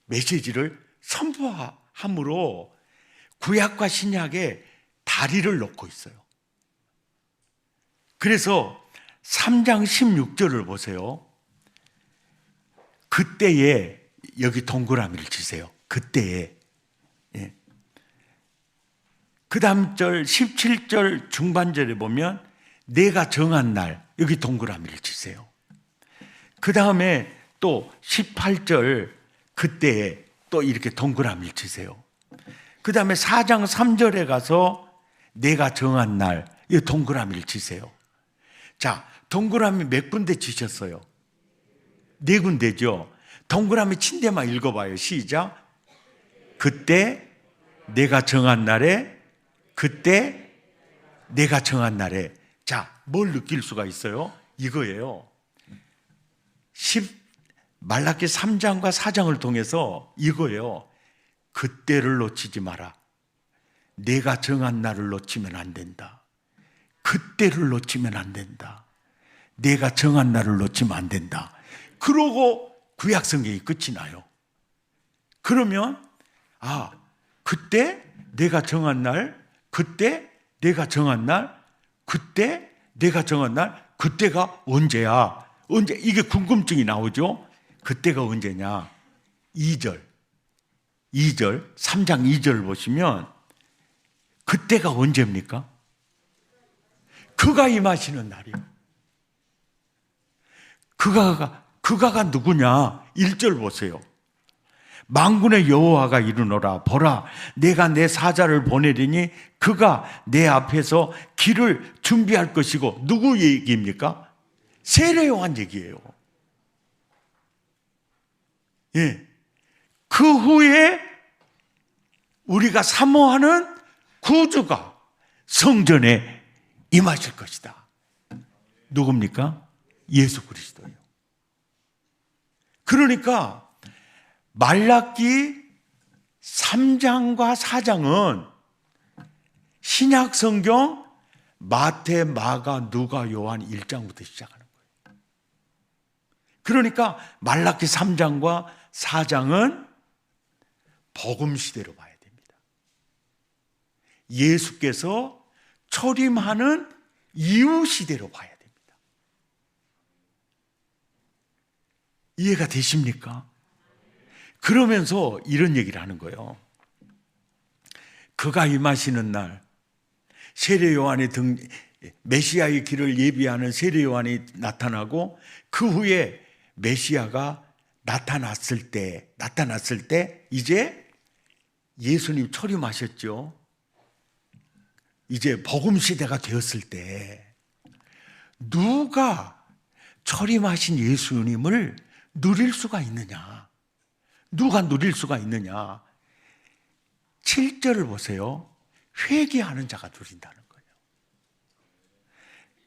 메시지를 선포함으로 구약과 신약에 다리를 놓고 있어요. 그래서 3장 16절을 보세요. 그때에, 여기 동그라미를 치세요. 그때에. 예. 그 다음 절 17절 중반절에 보면 내가 정한 날, 여기 동그라미를 치세요. 그 다음에 또 18절 그때에 또 이렇게 동그라미를 치세요. 그 다음에 4장 3절에 가서 내가 정한 날, 이 동그라미를 치세요. 자, 동그라미 몇 군데 치셨어요? 4군데죠. 동그라미 친 데만 읽어봐요. 시작. 그때 내가 정한 날에, 그때 내가 정한 날에. 자, 뭘 느낄 수가 있어요? 이거예요. 말라기 3장과 4장을 통해서 이거예요. 그때를 놓치지 마라. 내가 정한 날을 놓치면 안 된다. 그때를 놓치면 안 된다. 내가 정한 날을 놓치면 안 된다. 그러고 구약성경이 끝이 나요. 그러면 그때 내가 정한 날, 그때 내가 정한 날, 그때 내가 정한 날, 그때가 언제야? 언제? 이게 궁금증이 나오죠? 그때가 언제냐? 3장 2절 보시면 그때가 언제입니까? 그가 임하시는 날이요. 그가가 누구냐? 1절 보세요. 만군의 여호와가 이르노라. 보라, 내가 내 사자를 보내리니 그가 내 앞에서 길을 준비할 것이고. 누구 얘기입니까? 세례 요한 얘기예요. 예. 그 후에 우리가 사모하는 구주가 성전에 임하실 것이다. 누굽니까? 예수 그리스도예요. 그러니까 말라기 3장과 4장은 신약 성경 마태, 마가, 누가, 요한 1장부터 시작하는 거예요. 그러니까 말라기 3장과 4장은 복음 시대로 봐야 됩니다. 예수께서 초림하는 이후 시대로 봐야 됩니다. 이해가 되십니까? 그러면서 이런 얘기를 하는 거예요. 그가 임하시는 날, 세례 요한의 메시아의 길을 예비하는 세례 요한이 나타나고, 그 후에 메시아가 나타났을 때 이제 예수님 초림하셨죠. 이제 복음 시대가 되었을 때 누가 초림하신 예수님을 누릴 수가 있느냐? 누가 누릴 수가 있느냐? 7절을 보세요. 회개하는 자가 누린다는 거예요.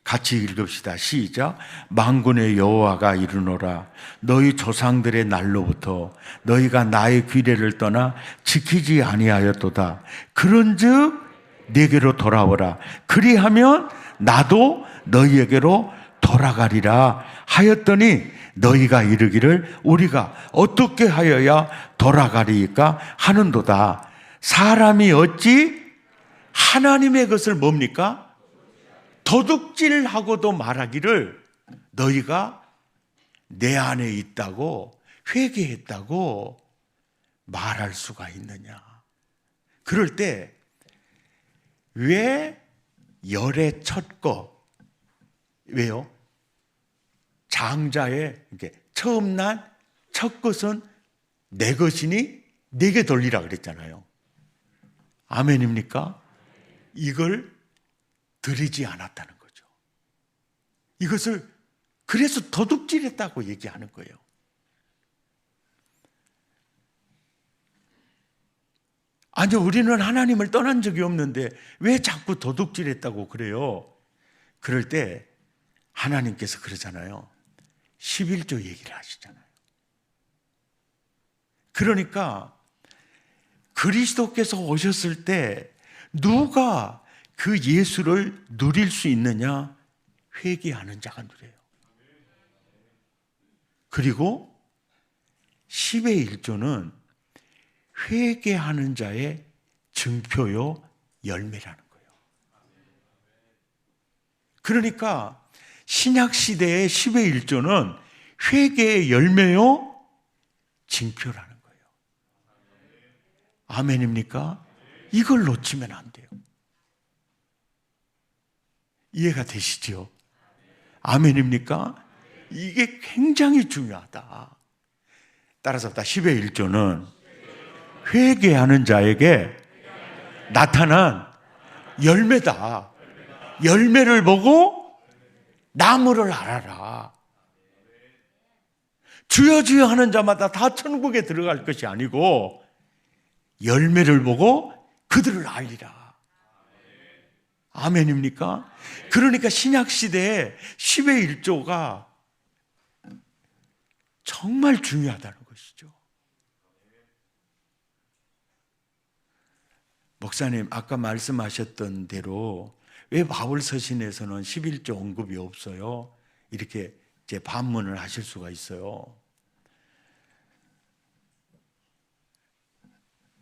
같이 읽읍시다. 시작. 만군의 여호와가 이르노라. 너희 조상들의 날로부터 너희가 나의 규례를 떠나 지키지 아니하였도다. 그런즉 내게로 돌아오라. 그리하면 나도 너희에게로 돌아가리라 하였더니 너희가 이르기를 우리가 어떻게 하여야 돌아가리까 하는도다. 사람이 어찌 하나님의 것을 뭡니까? 도둑질하고도 말하기를 너희가 내 안에 있다고 회개했다고 말할 수가 있느냐. 그럴 때 왜 열의 첫 것, 왜요? 장자의 처음 난 첫 것은 내 것이니 내게 돌리라 그랬잖아요. 아멘입니까? 이걸 드리지 않았다는 거죠. 이것을 그래서 도둑질했다고 얘기하는 거예요. 아니, 우리는 하나님을 떠난 적이 없는데 왜 자꾸 도둑질했다고 그래요? 그럴 때 하나님께서 그러잖아요. 11조 얘기를 하시잖아요. 그러니까 그리스도께서 오셨을 때 누가 그 예수를 누릴 수 있느냐? 회개하는 자가 누려요. 그리고 10의 1조는 회개하는 자의 증표요 열매라는 거예요. 그러니까 신약 시대의 10의 1조는 회개의 열매요 징표라는 거예요. 아멘입니까? 이걸 놓치면 안 돼요. 이해가 되시죠? 아멘입니까? 이게 굉장히 중요하다. 따라서 10의 1조는 회개하는 자에게 나타난 열매다. 열매를 보고 나무를 알아라. 주여 주여 하는 자마다 다 천국에 들어갈 것이 아니고 열매를 보고 그들을 알리라. 아멘입니까? 그러니까 신약시대에 10의 1조가 정말 중요하다는 것이죠. 목사님, 아까 말씀하셨던 대로 왜 바울 서신에서는 11조 언급이 없어요? 이렇게 이제 반문을 하실 수가 있어요.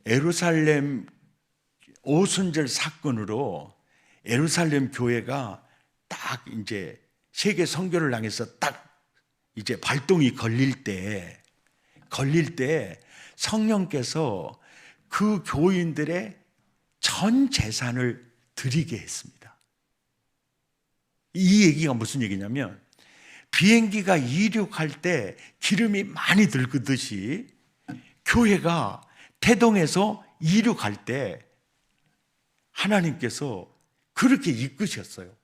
예루살렘 오순절 사건으로 예루살렘 교회가 딱 이제 세계 선교를 향해서 딱 이제 발동이 걸릴 때 성령께서 그 교인들의 전 재산을 드리게 했습니다. 이 얘기가 무슨 얘기냐면 비행기가 이륙할 때 기름이 많이 들듯이 교회가 태동에서 이륙할 때 하나님께서 그렇게 이끄셨어요.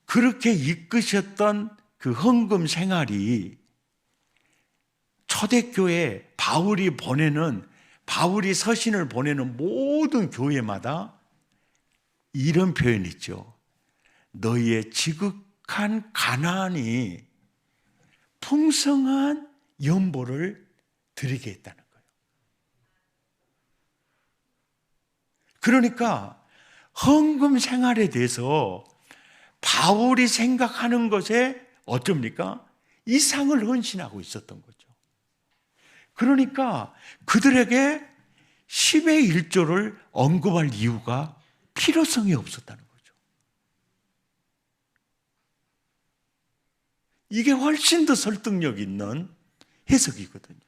그렇게 이끄셨던 그 헌금 생활이 초대교회 바울이 서신을 보내는 모든 교회마다 이런 표현이 있죠. 너희의 지극한 가난이 풍성한 연보를 드리게 했다는 거예요. 그러니까 헌금 생활에 대해서 바울이 생각하는 것에 어쩝니까? 이상을 헌신하고 있었던 거죠. 그러니까 그들에게 10의 1조를 언급할 이유가 필요성이 없었다는 거죠. 이게 훨씬 더 설득력 있는 해석이거든요.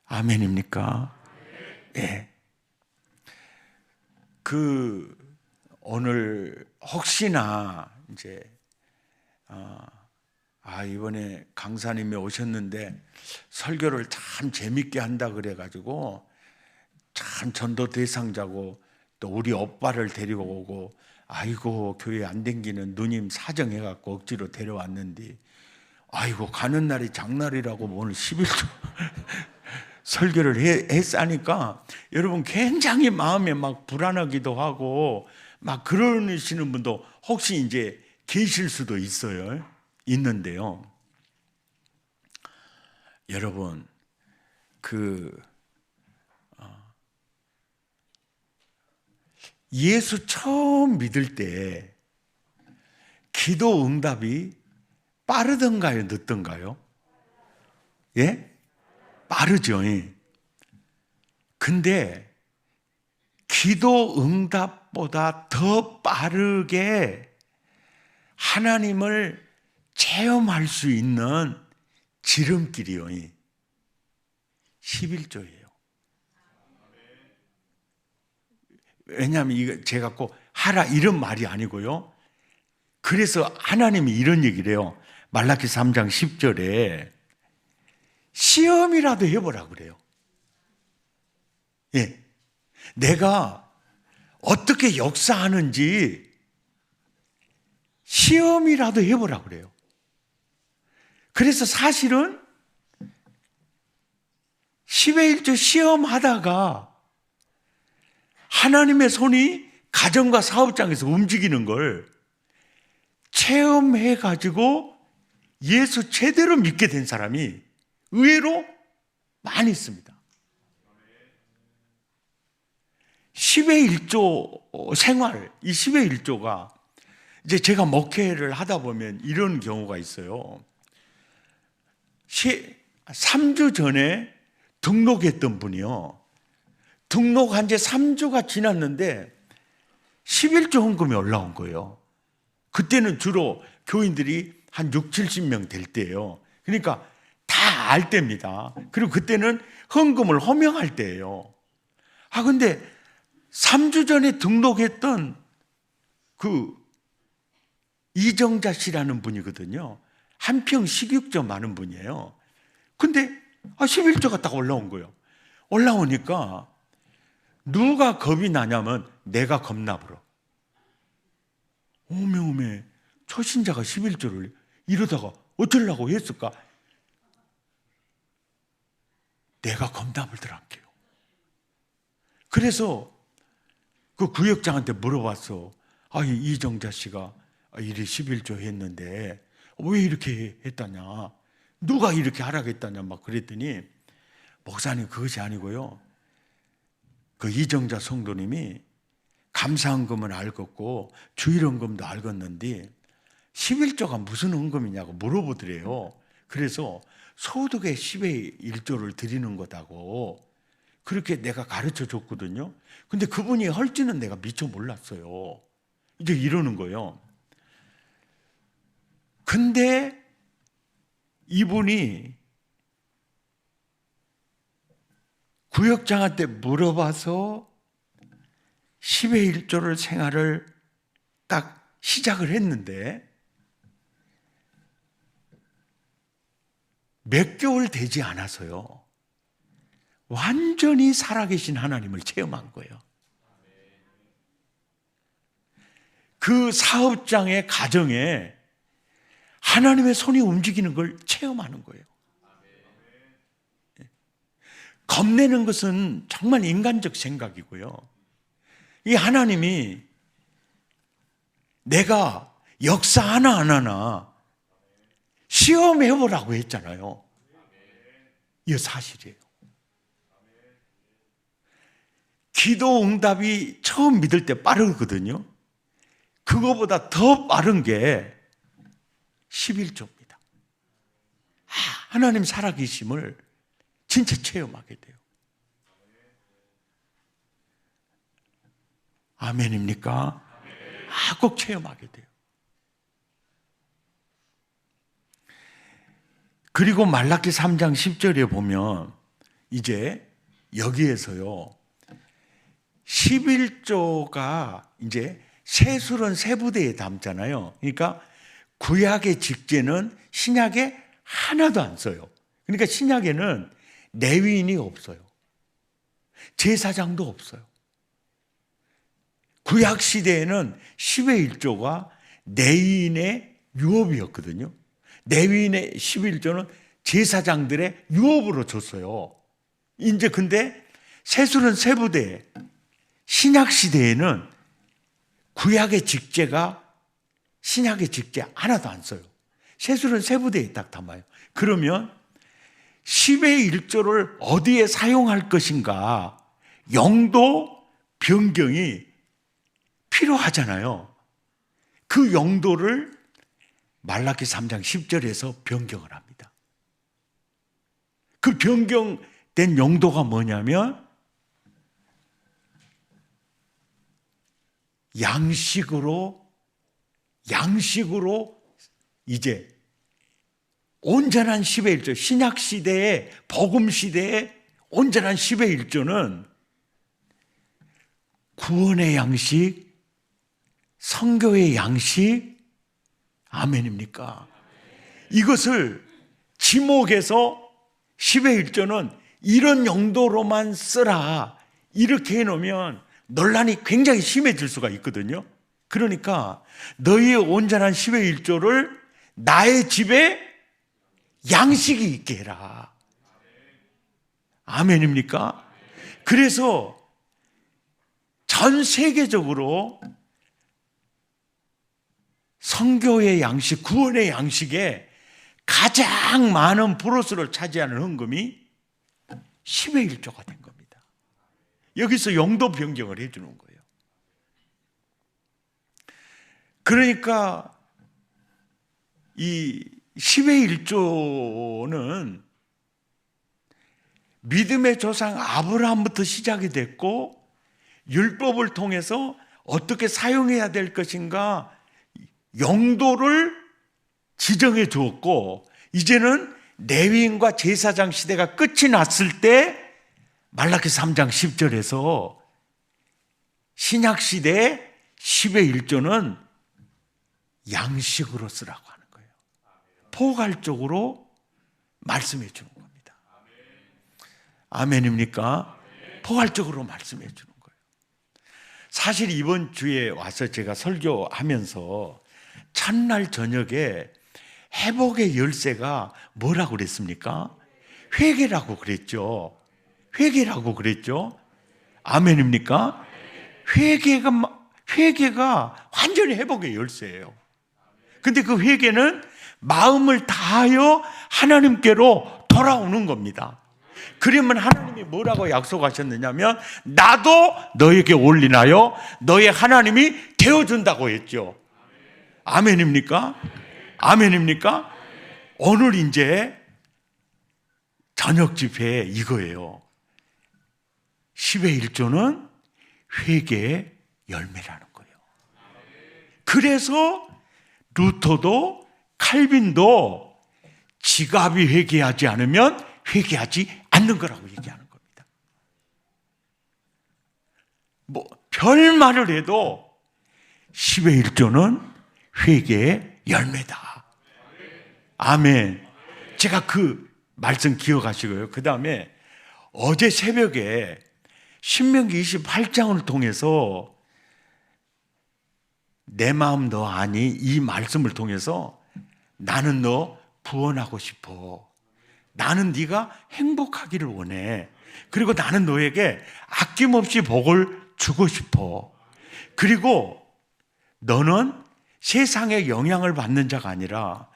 아멘입니까? 네. 오늘 혹시나 이제 이번에 강사님이 오셨는데 설교를 참 재밌게 한다 그래가지고 참 전도 대상자고 또 우리 오빠를 데리고 오고 아이고 교회 안 댕기는 누님 사정해갖고 억지로 데려왔는데 아이고 가는 날이 장날이라고 오늘 11조 설교를 했으니까 여러분 굉장히 마음에 막 불안하기도 하고 막 그러시는 분도 혹시 이제 계실 수도 있는데요. 여러분 예수 처음 믿을 때 기도 응답이 빠르던가요, 늦던가요? 예? 빠르죠. 근데 기도 응답보다 더 빠르게 하나님을 체험할 수 있는 지름길이요. 11조예요. 왜냐하면 이거 제가 꼭 하라 이런 말이 아니고요. 그래서 하나님이 이런 얘기를 해요. 말라기 3장 10절에 시험이라도 해보라 그래요. 예. 내가 어떻게 역사하는지 시험이라도 해보라 그래요. 그래서 사실은 10의 1조 시험하다가 하나님의 손이 가정과 사업장에서 움직이는 걸 체험해가지고 예수 제대로 믿게 된 사람이 의외로 많이 있습니다. 10의 1조 생활, 이 10의 1조가 이제 제가 목회를 하다 보면 이런 경우가 있어요. 3주 전에 등록했던 분이요. 등록한 지 3주가 지났는데 11조 헌금이 올라온 거예요. 그때는 주로 교인들이 한 6, 70명 될 때예요. 그러니까 다 알 때입니다. 그리고 그때는 헌금을 호명할 때예요. 근데 3주 전에 등록했던 그 이정자 씨라는 분이거든요. 한 평 식육조 많은 분이에요. 근데 11조가 딱 올라온 거예요. 올라오니까 누가 겁이 나냐면 내가 겁나 불어. 오메 초신자가 11조를 이러다가 어쩌려고 했을까? 내가 겁납을 들할게요. 그래서 그 구역장한테 물어봤어. 이정자 씨가 이리 11조 했는데 왜 이렇게 했다냐? 누가 이렇게 하라고 했다냐? 막 그랬더니 목사님 그것이 아니고요. 그 이정자 성도님이 감사헌금은 알겠고 주일헌금도 알겠는데 11조가 무슨 헌금이냐고 물어보더래요. 그래서 소득의 10의 1조를 드리는 거다고 그렇게 내가 가르쳐 줬거든요. 근데 그분이 할지는 내가 미처 몰랐어요. 이제 이러는 거예요. 근데 이분이 구역장한테 물어봐서 10의 1조를 생활을 딱 시작을 했는데 몇 개월 되지 않아서요. 완전히 살아계신 하나님을 체험한 거예요. 그 사업장의 가정에 하나님의 손이 움직이는 걸 체험하는 거예요. 겁내는 것은 정말 인간적 생각이고요. 이 하나님이 내가 역사 하나 안 하나 시험해보라고 했잖아요. 이게 사실이에요. 기도 응답이 처음 믿을 때 빠르거든요. 그거보다 더 빠른 게 11조입니다. 하나님 살아계심을 진짜 체험하게 돼요. 아멘입니까? 꼭 체험하게 돼요. 그리고 말라기 3장 10절에 보면 이제 여기에서요 11조가 이제 세술은 세부대에 담잖아요. 그러니까 구약의 직제는 신약에 하나도 안 써요. 그러니까 신약에는 레위인이 없어요. 제사장도 없어요. 구약 시대에는 10의 1조가 레위인의 유업이었거든요. 레위인의 11조는 제사장들의 유업으로 줬어요. 이제 근데 세술은 세부대 신약 시대에는 구약의 직제가 신약의 직제 하나도 안 써요. 세술은 세부대에 딱 담아요. 그러면 10의 1조를 어디에 사용할 것인가 용도 변경이 필요하잖아요. 그 용도를 말라기 3장 10절에서 변경을 합니다. 그 변경된 용도가 뭐냐면 양식으로 이제 온전한 10의 1조, 신약 시대에 복음 시대에 온전한 10의 1조는 구원의 양식, 선교의 양식, 아멘입니까? 이것을 지목해서 10의 1조는 이런 용도로만 쓰라 이렇게 해놓으면 논란이 굉장히 심해질 수가 있거든요. 그러니까 너희의 온전한 10의 1조를 나의 집에 양식이 있게 해라. 아멘입니까? 그래서 전 세계적으로 선교의 양식, 구원의 양식에 가장 많은 브로스를 차지하는 헌금이 10의 1조가 된 겁니다. 여기서 용도 변경을 해주는 거예요. 그러니까 이 10의 1조는 믿음의 조상 아브라함부터 시작이 됐고 율법을 통해서 어떻게 사용해야 될 것인가 용도를 지정해 주었고 이제는 레위인과 제사장 시대가 끝이 났을 때 말라기 3장 10절에서 신약 시대의 10의 1조는 양식으로 쓰라고 하는 거예요. 포괄적으로 말씀해 주는 겁니다. 아멘입니까? 포괄적으로 말씀해 주는 거예요. 사실 이번 주에 와서 제가 설교하면서 첫날 저녁에 회복의 열쇠가 뭐라고 그랬습니까? 회개라고 그랬죠. 회개라고 그랬죠. 아멘입니까? 회개가 완전히 회복의 열쇠예요. 근데 그 회개는 마음을 다하여 하나님께로 돌아오는 겁니다. 그러면 하나님이 뭐라고 약속하셨느냐면 나도 너에게 올리나요? 너의 하나님이 되어준다고 했죠. 아멘입니까? 아멘입니까? 오늘 이제 저녁 집회 이거예요. 10의 1조는 회개의 열매라는 거예요. 그래서 루터도 칼빈도 지갑이 회개하지 않으면 회개하지 않는 거라고 얘기하는 겁니다. 뭐 별말을 해도 10의 1조는 회개의 열매다. 아멘. 제가 그 말씀 기억하시고요. 그 다음에 어제 새벽에 신명기 28장을 통해서 내 마음 너 아니 이 말씀을 통해서 나는 너 구원하고 싶어. 나는 네가 행복하기를 원해. 그리고 나는 너에게 아낌없이 복을 주고 싶어. 그리고 너는 세상에 영향을 받는 자가 아니라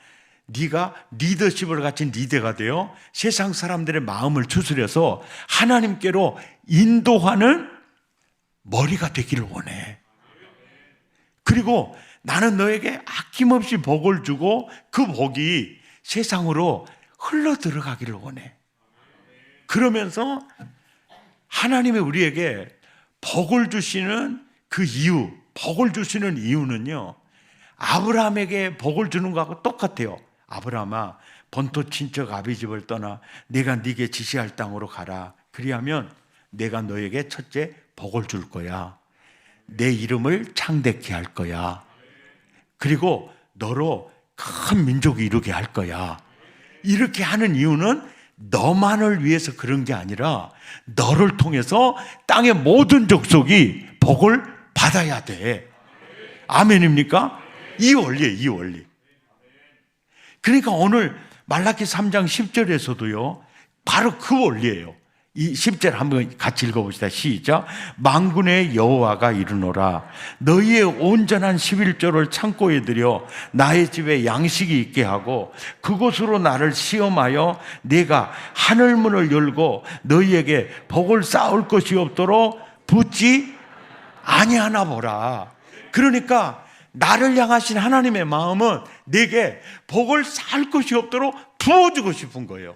네가 리더십을 가진 리더가 되어 세상 사람들의 마음을 추스려서 하나님께로 인도하는 머리가 되기를 원해. 그리고 나는 너에게 아낌없이 복을 주고 그 복이 세상으로 흘러 들어가기를 원해. 그러면서 하나님이 우리에게 복을 주시는 그 이유, 복을 주시는 이유는요, 아브라함에게 복을 주는 것하고 똑같아요. 아브라함아, 본토 친척 아비 집을 떠나 내가 네게 지시할 땅으로 가라. 그리하면 내가 너에게 첫째 복을 줄 거야. 내 이름을 창대케 할 거야. 그리고 너로 큰 민족이 이루게 할 거야. 이렇게 하는 이유는 너만을 위해서 그런 게 아니라 너를 통해서 땅의 모든 족속이 복을 받아야 돼. 아멘입니까? 이 원리예요, 이 원리. 그러니까 오늘 말라기 3장 10절에서도요, 바로 그 원리예요. 이 10절 한번 같이 읽어봅시다. 시작. 만군의 여호와가 이르노라. 너희의 온전한 11조를 창고에 들여 나의 집에 양식이 있게 하고 그곳으로 나를 시험하여 내가 하늘문을 열고 너희에게 복을 쌓을 것이 없도록 붙지 아니하나 보라. 그러니까 나를 향하신 하나님의 마음은 내게 복을 쌓을 것이 없도록 부어주고 싶은 거예요.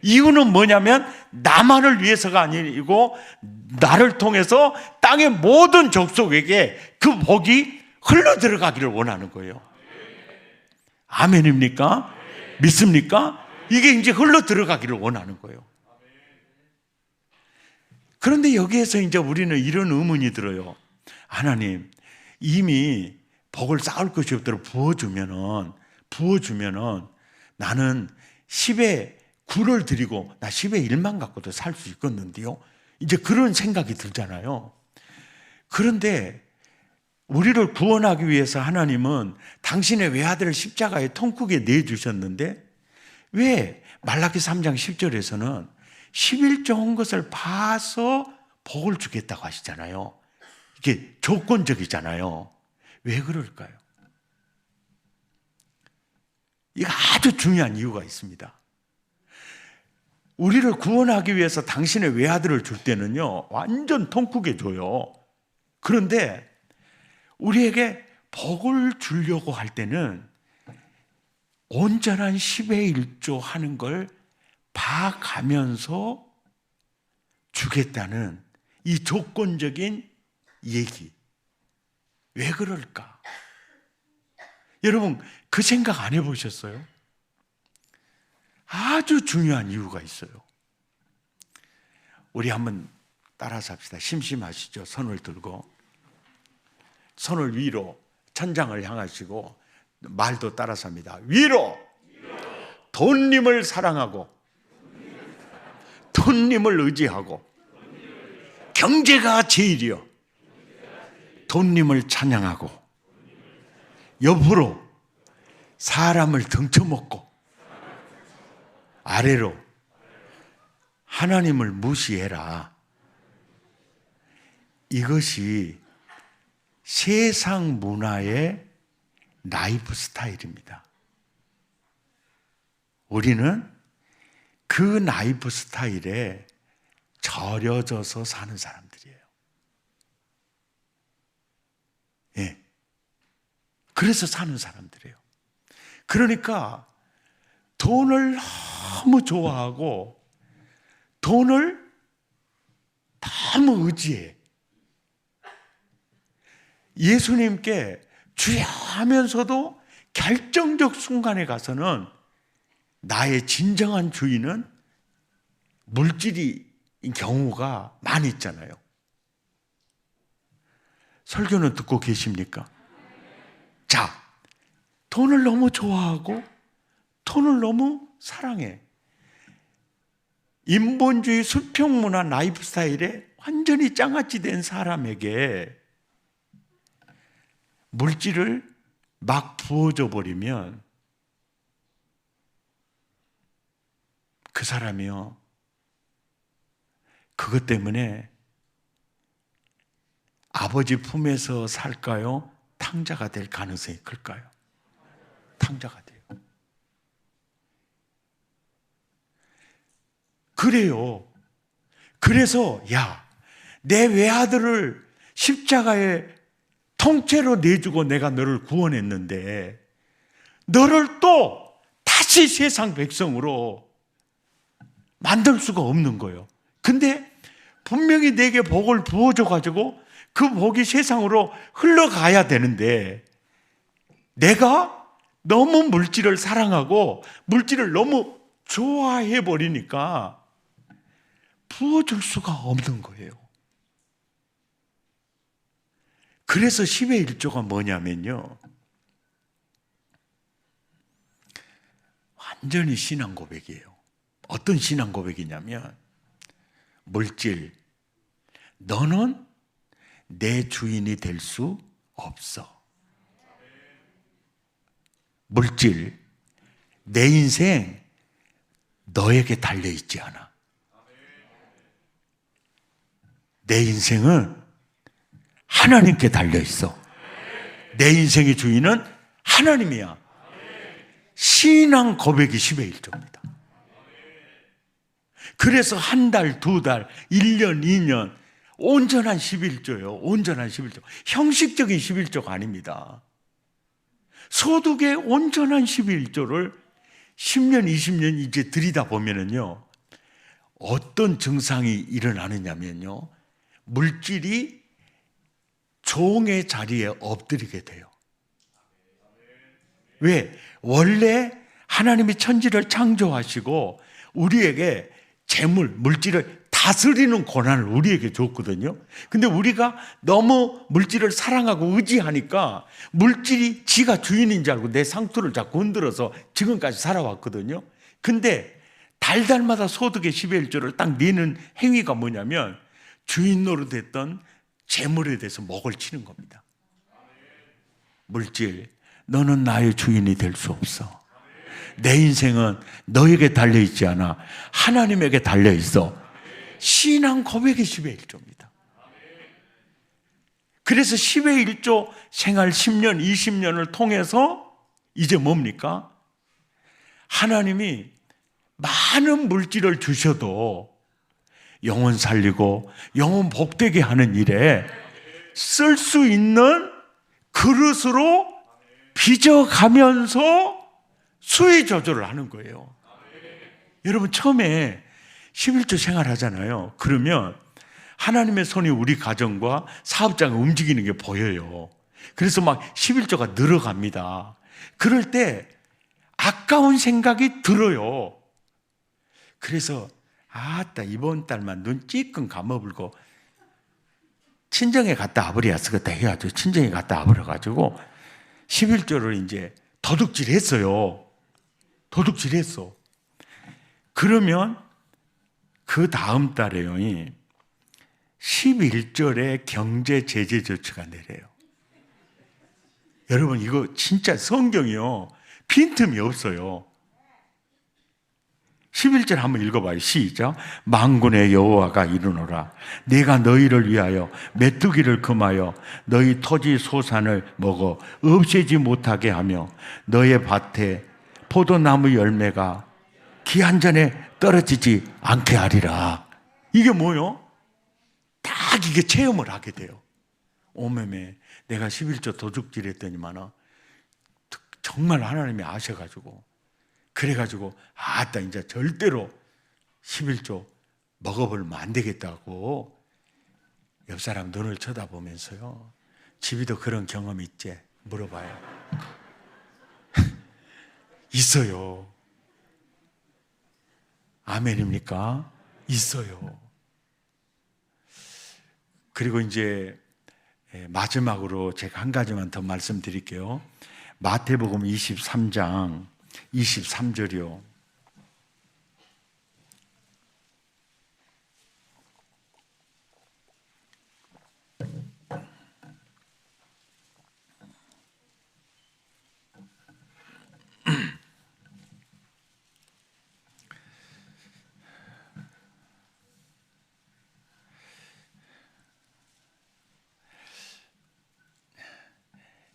이유는 뭐냐면 나만을 위해서가 아니고 나를 통해서 땅의 모든 족속에게 그 복이 흘러 들어가기를 원하는 거예요. 아멘입니까? 믿습니까? 이게 이제 흘러 들어가기를 원하는 거예요. 그런데 여기에서 이제 우리는 이런 의문이 들어요. 하나님, 이미 복을 쌓을 것이 없도록 부어주면은 나는 10의 9를 드리고 나 10의 1만 갖고도 살 수 있겠는데요. 이제 그런 생각이 들잖아요. 그런데 우리를 구원하기 위해서 하나님은 당신의 외아들을 십자가에 통크게 내주셨는데 왜 말라기 3장 10절에서는 11조 온 것을 봐서 복을 주겠다고 하시잖아요. 이게 조건적이잖아요. 왜 그럴까요? 이거 아주 중요한 이유가 있습니다. 우리를 구원하기 위해서 당신의 외아들을 줄 때는요, 완전 통크게 줘요. 그런데 우리에게 복을 주려고 할 때는 온전한 10의 1조 하는 걸 봐가면서 주겠다는 이 조건적인 얘기. 왜 그럴까? 여러분, 그 생각 안 해보셨어요? 아주 중요한 이유가 있어요. 우리 한번 따라서 합시다. 심심하시죠? 손을 들고 손을 위로 천장을 향하시고 말도 따라서 합니다. 위로 돈님을 사랑하고 돈님을 의지하고 경제가 제일이요. 돈님을 찬양하고 옆으로 사람을 등쳐먹고 아래로 하나님을 무시해라. 이것이 세상 문화의 라이프 스타일입니다. 우리는 그 라이프 스타일에 절여져서 사는 사람들이에요. 예. 그래서 사는 사람들이에요. 그러니까 돈을 너무 좋아하고 돈을 너무 의지해. 예수님께 주여 하면서도 결정적 순간에 가서는 나의 진정한 주인은 물질인 경우가 많이 있잖아요. 설교는 듣고 계십니까? 자, 돈을 너무 좋아하고 돈을 너무 사랑해. 인본주의 수평문화 라이프 스타일에 완전히 장아찌 된 사람에게 물질을 막 부어줘 버리면 그 사람이요, 그것 때문에 아버지 품에서 살까요? 탕자가 될 가능성이 클까요? 탕자가 돼요. 그래요. 그래서 내 외아들을 십자가에 통째로 내주고 내가 너를 구원했는데 너를 또 다시 세상 백성으로 만들 수가 없는 거예요. 근데 분명히 내게 복을 부어줘가지고 그 복이 세상으로 흘러가야 되는데 내가 너무 물질을 사랑하고 물질을 너무 좋아해 버리니까 부어줄 수가 없는 거예요. 그래서 10의 1조가 뭐냐면요, 완전히 신앙 고백이에요. 어떤 신앙 고백이냐면, 물질, 너는 내 주인이 될 수 없어. 물질, 내 인생 너에게 달려있지 않아. 내 인생은 하나님께 달려있어. 내 인생의 주인은 하나님이야. 신앙 고백이 10의 1조입니다. 그래서 한 달, 두 달, 1년, 2년 온전한 11조예요. 온전한 11조. 형식적인 11조가 아닙니다. 소득의 온전한 11조를 10년, 20년 이제 들이다 보면은요, 어떤 증상이 일어나느냐면요, 물질이 종의 자리에 엎드리게 돼요. 왜? 원래 하나님이 천지를 창조하시고 우리에게 재물, 물질을 다스리는 권한을 우리에게 줬거든요. 근데 우리가 너무 물질을 사랑하고 의지하니까 물질이 지가 주인인 줄 알고 내 상투를 자꾸 흔들어서 지금까지 살아왔거든요. 근데 달달마다 소득의 10의 1조를 딱 내는 행위가 뭐냐면 주인 노릇했던 재물에 대해서 목을 치는 겁니다. 물질, 너는 나의 주인이 될 수 없어. 내 인생은 너에게 달려있지 않아. 하나님에게 달려있어. 신앙 고백이 10의 1조입니다. 그래서 10의 1조 생활 10년, 20년을 통해서 이제 뭡니까? 하나님이 많은 물질을 주셔도 영혼 살리고 영혼 복되게 하는 일에 쓸 수 있는 그릇으로 빚어가면서 수위 조절을 하는 거예요. 여러분, 처음에 11조 생활하잖아요. 그러면 하나님의 손이 우리 가정과 사업장을 움직이는 게 보여요. 그래서 막 11조가 늘어갑니다. 그럴 때 아까운 생각이 들어요. 그래서 아따, 이번 달만 눈 찌끔 감아불고 친정에 갔다 와버려야 쓰겠다 해가지고 친정에 갔다 와버려가지고 11조를 이제 도둑질 했어요. 도둑질 했어. 그러면 그 다음 달에요, 11절에 경제 제재 조치가 내려요. 여러분 이거 진짜 성경이요. 빈틈이 없어요. 11절 한번 읽어봐요. 시작. 만군의 여호와가 이르노라. 내가 너희를 위하여 메뚜기를 금하여 너희 토지 소산을 먹어 없애지 못하게 하며 너의 밭에 포도나무 열매가 기한 전에 떨어지지 않게 하리라. 이게 뭐요? 딱 이게 체험을 하게 돼요. 오매매 내가 11조 도둑질 했더니만 정말 하나님이 아셔가지고 그래가지고 아따 이제 절대로 11조 먹어보면 안 되겠다고 옆 사람 눈을 쳐다보면서요. 집이도 그런 경험 있지? 물어봐요. 있어요. 아멘입니까? 있어요. 그리고 이제 마지막으로 제가 한 가지만 더 말씀드릴게요. 마태복음 23장 23절이요.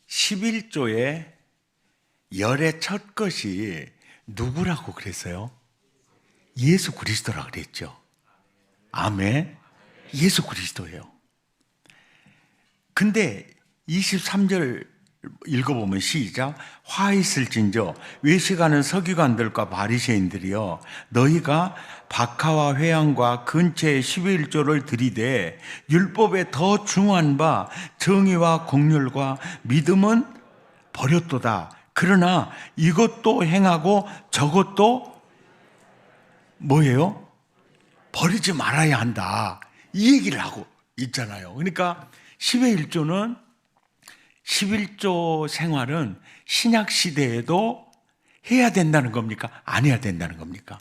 (11조의) 열의 첫 것이 누구라고 그랬어요? 예수 그리스도라고 그랬죠. 아멘. 예수 그리스도예요. 근데 23절 읽어보면 시작. 화 있을진저 외식하는 서기관들과 바리새인들이여 너희가 박하와 회양과 근처에 11조를 들이되 율법에 더 중요한 바 정의와 공률과 믿음은 버렸도다. 그러나 이것도 행하고 저것도 뭐예요? 버리지 말아야 한다. 이 얘기를 하고 있잖아요. 그러니까 10의 1조는 11조 생활은 신약 시대에도 해야 된다는 겁니까? 안 해야 된다는 겁니까?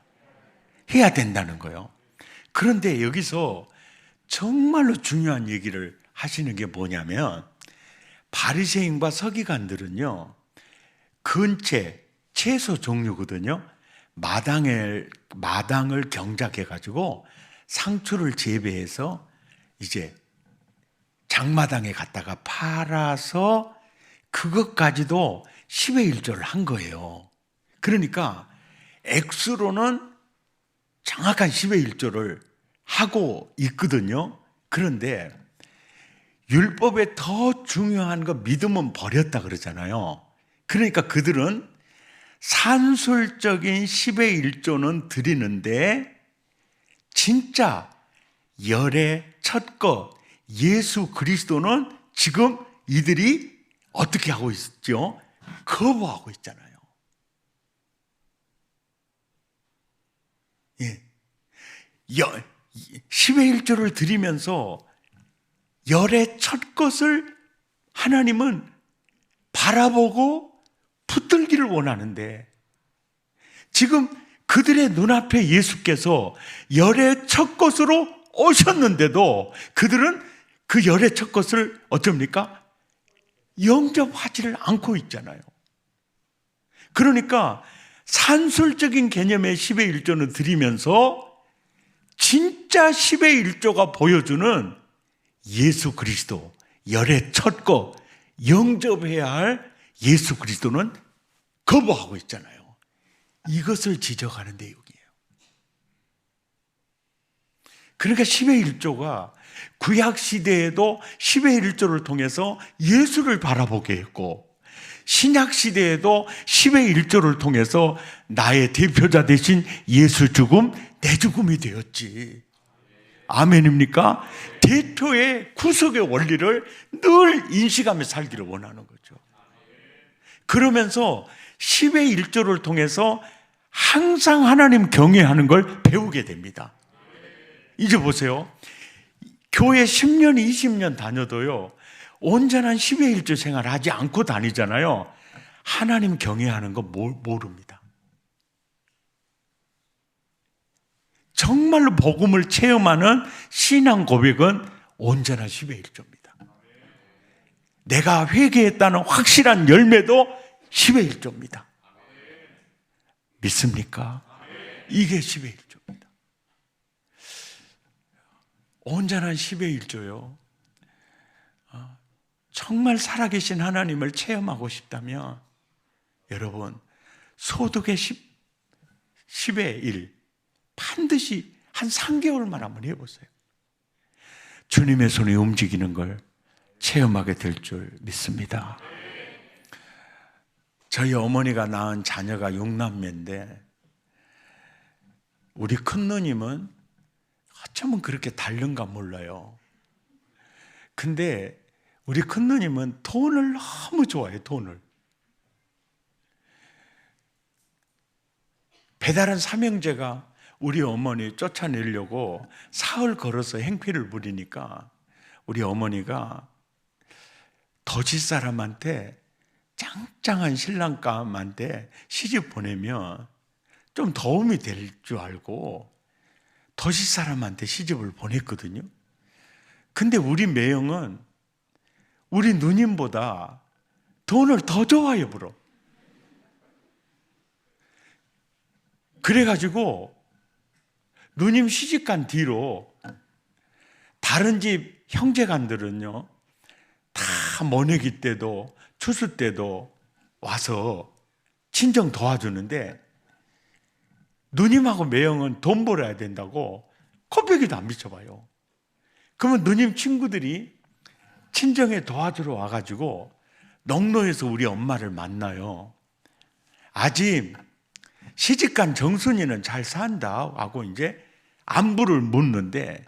해야 된다는 거예요. 그런데 여기서 정말로 중요한 얘기를 하시는 게 뭐냐면 바리새인과 서기관들은요. 근채, 채소 종류거든요. 마당을 경작해 가지고 상추를 재배해서 이제 장마당에 갖다가 팔아서 그것까지도 10의 1조를 한 거예요. 그러니까 액수로는 정확한 10의 1조를 하고 있거든요. 그런데 율법에 더 중요한 거 믿음은 버렸다 그러잖아요. 그러니까 그들은 산술적인 10의 1조는 드리는데 진짜 열의 첫 것 예수 그리스도는 지금 이들이 어떻게 하고 있죠? 거부하고 있잖아요. 예. 10의 1조를 드리면서 열의 첫 것을 하나님은 바라보고 붙들기를 원하는데 지금 그들의 눈앞에 예수께서 열의 첫 것으로 오셨는데도 그들은 그 열의 첫 것을 어쩝니까? 영접하지를 않고 있잖아요. 그러니까 산술적인 개념의 10의 1조는 드리면서 진짜 10의 1조가 보여주는 예수 그리스도 열의 첫 것 영접해야 할 예수 그리스도는 거부하고 있잖아요. 이것을 지적하는 내용이에요. 그러니까 10의 1조가 구약 시대에도 10의 1조를 통해서 예수를 바라보게 했고 신약 시대에도 10의 1조를 통해서 나의 대표자 대신 예수 죽음, 내 죽음이 되었지. 아멘입니까? 대표의 구속의 원리를 늘 인식하며 살기를 원하는 거죠. 그러면서 10의 1조를 통해서 항상 하나님 경외하는 걸 배우게 됩니다. 이제 보세요. 교회 10년, 20년 다녀도요, 온전한 10의 1조 생활을 하지 않고 다니잖아요. 하나님 경외하는 거 모릅니다. 정말로 복음을 체험하는 신앙 고백은 온전한 10의 1조입니다. 내가 회개했다는 확실한 열매도 10의 1조입니다. 믿습니까? 이게 10의 1조입니다. 온전한 10의 1조요. 정말 살아계신 하나님을 체험하고 싶다면 여러분 소득의 10의 1 반드시 한 3개월만 한번 해보세요. 주님의 손이 움직이는 걸 체험하게 될 줄 믿습니다. 저희 어머니가 낳은 자녀가 6남매인데 우리 큰 누님은 어쩌면 그렇게 다른가 몰라요. 근데 우리 큰 누님은 돈을 너무 좋아해요. 돈을. 배달한 삼형제가 우리 어머니 쫓아내려고 사흘 걸어서 행패를 부리니까 우리 어머니가 거짓 사람한테 짱짱한 신랑감한테 시집 보내면 좀 도움이 될 줄 알고 거짓 사람한테 시집을 보냈거든요. 근데 우리 매형은 우리 누님보다 돈을 더 좋아해 불어. 그래가지고 누님 시집간 뒤로 다른 집 형제간들은요 다 모내기 때도 추수 때도 와서 친정 도와주는데 누님하고 매형은 돈 벌어야 된다고 코빼기도 안 비춰봐요. 그러면 누님 친구들이 친정에 도와주러 와가지고 농로에서 우리 엄마를 만나요. 아집 시집간 정순이는 잘 산다 하고 이제 안부를 묻는데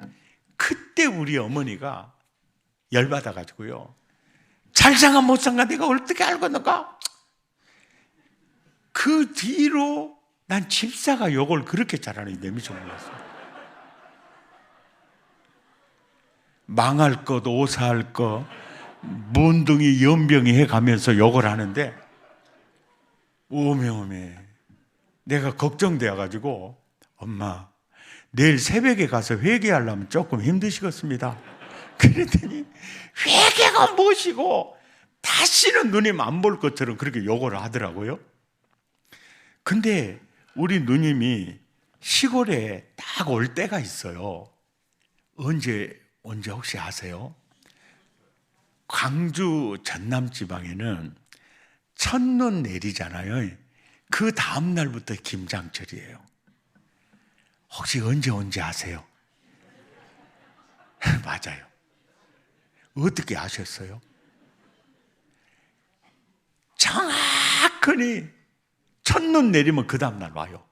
그때 우리 어머니가 열받아가지고요. 잘 상가 못 상가 내가 어떻게 알겠는가? 그 뒤로 난 집사가 욕을 그렇게 잘하는 내 미쳐 몰랐어. 망할 것, 오사할 것, 문둥이 연병이 해가면서 욕을 하는데 오메오메 내가 걱정되어가지고 엄마 내일 새벽에 가서 회개하려면 조금 힘드시겠습니다. 그랬더니 회개가 무엇이고 다시는 누님 안 볼 것처럼 그렇게 욕을 하더라고요. 근데 우리 누님이 시골에 딱 올 때가 있어요. 언제 혹시 아세요? 광주 전남 지방에는 첫눈 내리잖아요. 그 다음 날부터 김장철이에요. 혹시 언제 아세요? 맞아요. 어떻게 아셨어요? 정확히 첫눈 내리면 그 다음 날 와요.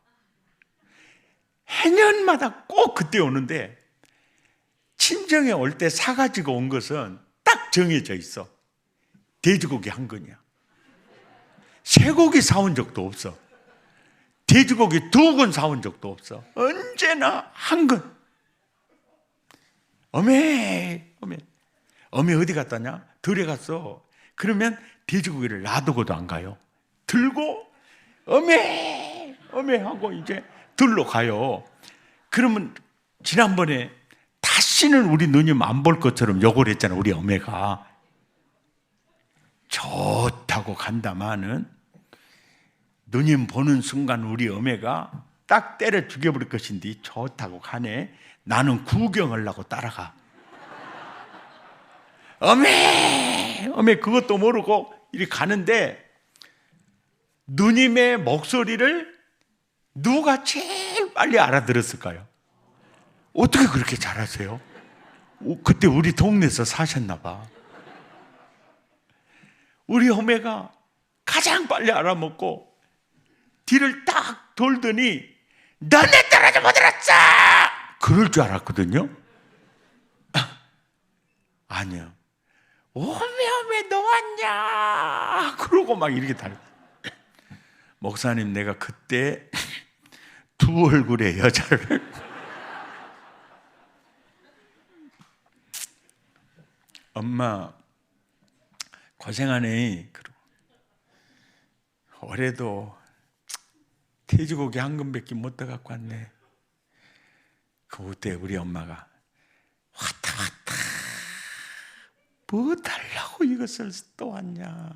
해년마다 꼭 그때 오는데 친정에 올 때 사가지고 온 것은 딱 정해져 있어. 돼지고기 한 근이야. 쇠고기 사온 적도 없어. 돼지고기 2근 사온 적도 없어. 언제나 한 근. 어메 어디 갔다냐? 들에 갔어. 그러면 돼지고기를 놔두고도 안 가요. 들고 어메 하고 이제 들로 가요. 그러면 지난번에 다시는 우리 누님 안 볼 것처럼 욕을 했잖아. 우리 어메가. 좋다고 간다마는 누님 보는 순간 우리 어메가 딱 때려 죽여버릴 것인데 좋다고 가네. 나는 구경하려고 따라가. 어메 그것도 모르고 이렇게 가는데 누님의 목소리를 누가 제일 빨리 알아들었을까요? 어떻게 그렇게 잘하세요? 그때 우리 동네에서 사셨나 봐. 우리 어메가 가장 빨리 알아먹고 뒤를 딱 돌더니 너네 떨어져 못 들었어! 그럴 줄 알았거든요. 아니요. 어메 너 왔냐? 그러고 막 이렇게 달려. 목사님 내가 그때 두 얼굴의 여자를 엄마 고생하네. 올해도 돼지고기 한 근밖에 못 더 갖고 왔네. 그때 우리 엄마가 왔다 뭐 달라고 이것을 또 왔냐.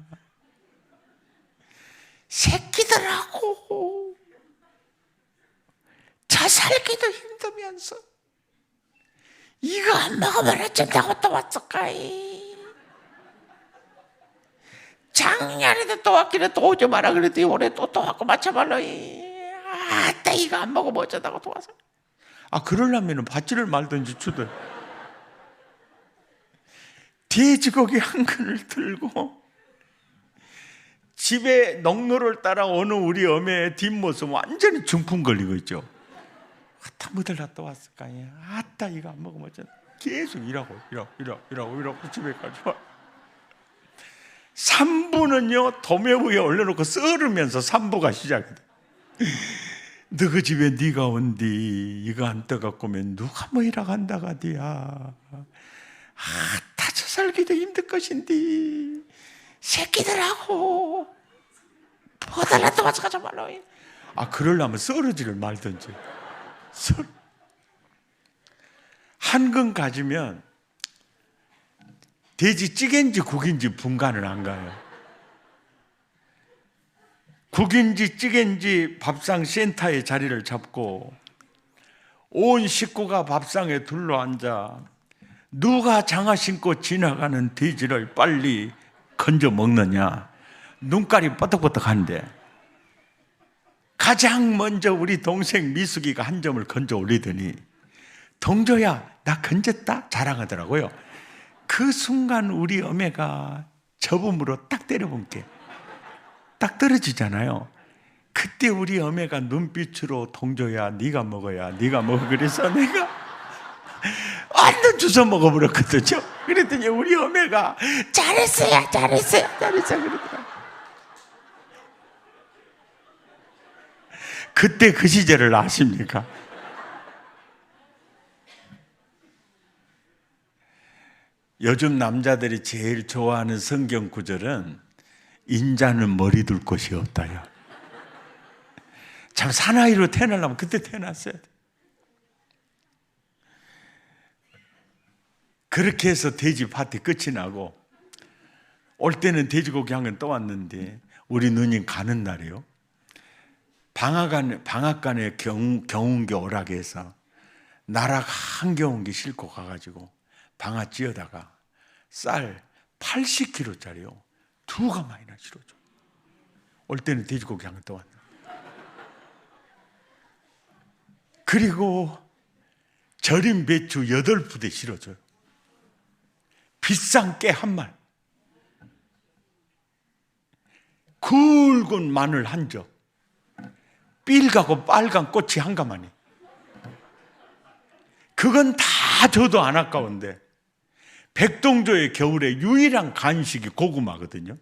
새끼들하고 자 살기도 힘들면서 이거 안 먹으면 어쩐다고 또 왔을까이. 작년에도 또 왔길래 또 오지 마라 그랬더니 올해 또 왔고 마찬가지로 아따 이거 안 먹으면 어쩌다고 또 와서. 그러려면 받지를 말든지 주든. 돼지고기 한 근을 들고 집에 농로를 따라오는 우리 어머니의 뒷모습 완전히 중풍 걸리고 있죠. 아따 뭐들 갔다 왔을까? 아따 이거 안 먹으면 어쩌다. 계속 일하고 집에 가죠. 산부는요 도매 위에 올려놓고 썰으면서 산부가 시작이 돼. 너그 집에 네가 온디 이거 안 떠갖고면 누가 뭐 일하간다가 디야. 아따 저 살기도 힘들 것인디 새끼들하고 보달라도 와서 가자 말로. 그러려면 썰어지를 말든지. 한근 가지면 돼지 찌개인지 국인지 분간을 안 가요. 국인지 찌개인지 밥상 센터에 자리를 잡고 온 식구가 밥상에 둘러앉아 누가 장화 신고 지나가는 돼지를 빨리 건져 먹느냐. 눈깔이 뻐덕뻐덕한데 가장 먼저 우리 동생 미숙이가 한 점을 건져 올리더니 동조야 나 건졌다 자랑하더라고요. 그 순간 우리 어매가 저음으로 딱 때려본 게 딱 떨어지잖아요. 그때 우리 어매가 눈빛으로 동조야 네가 먹어야 네가 먹어 그래서 내가 완전 주워 먹어버렸거든요. 그랬더니 우리 어매가 잘했어요 그러더라고요. 그때 그 시절을 아십니까? 요즘 남자들이 제일 좋아하는 성경 구절은 인자는 머리 둘 곳이 없다요. 참 사나이로 태어나려면 그때 태어났어야 돼. 그렇게 해서 돼지 파티 끝이 나고 올 때는 돼지고기 한 건 또 왔는데 우리 누님 가는 날이요. 방앗간에 경운기 오락에서 나락 한겨운기 싣고 가가지고 방앗 찧어다가 쌀 80kg짜리요. 두 가마이나 실어줘. 올 때는 돼지고기 한 건 또 왔네. 그리고 절인 배추 8부대 실어줘요. 비싼 깨 한 말. 굵은 마늘 한 적. 삘가고 빨간 꽃이 한 가마니. 그건 다 줘도 안 아까운데 백동조의 겨울에 유일한 간식이 고구마거든요.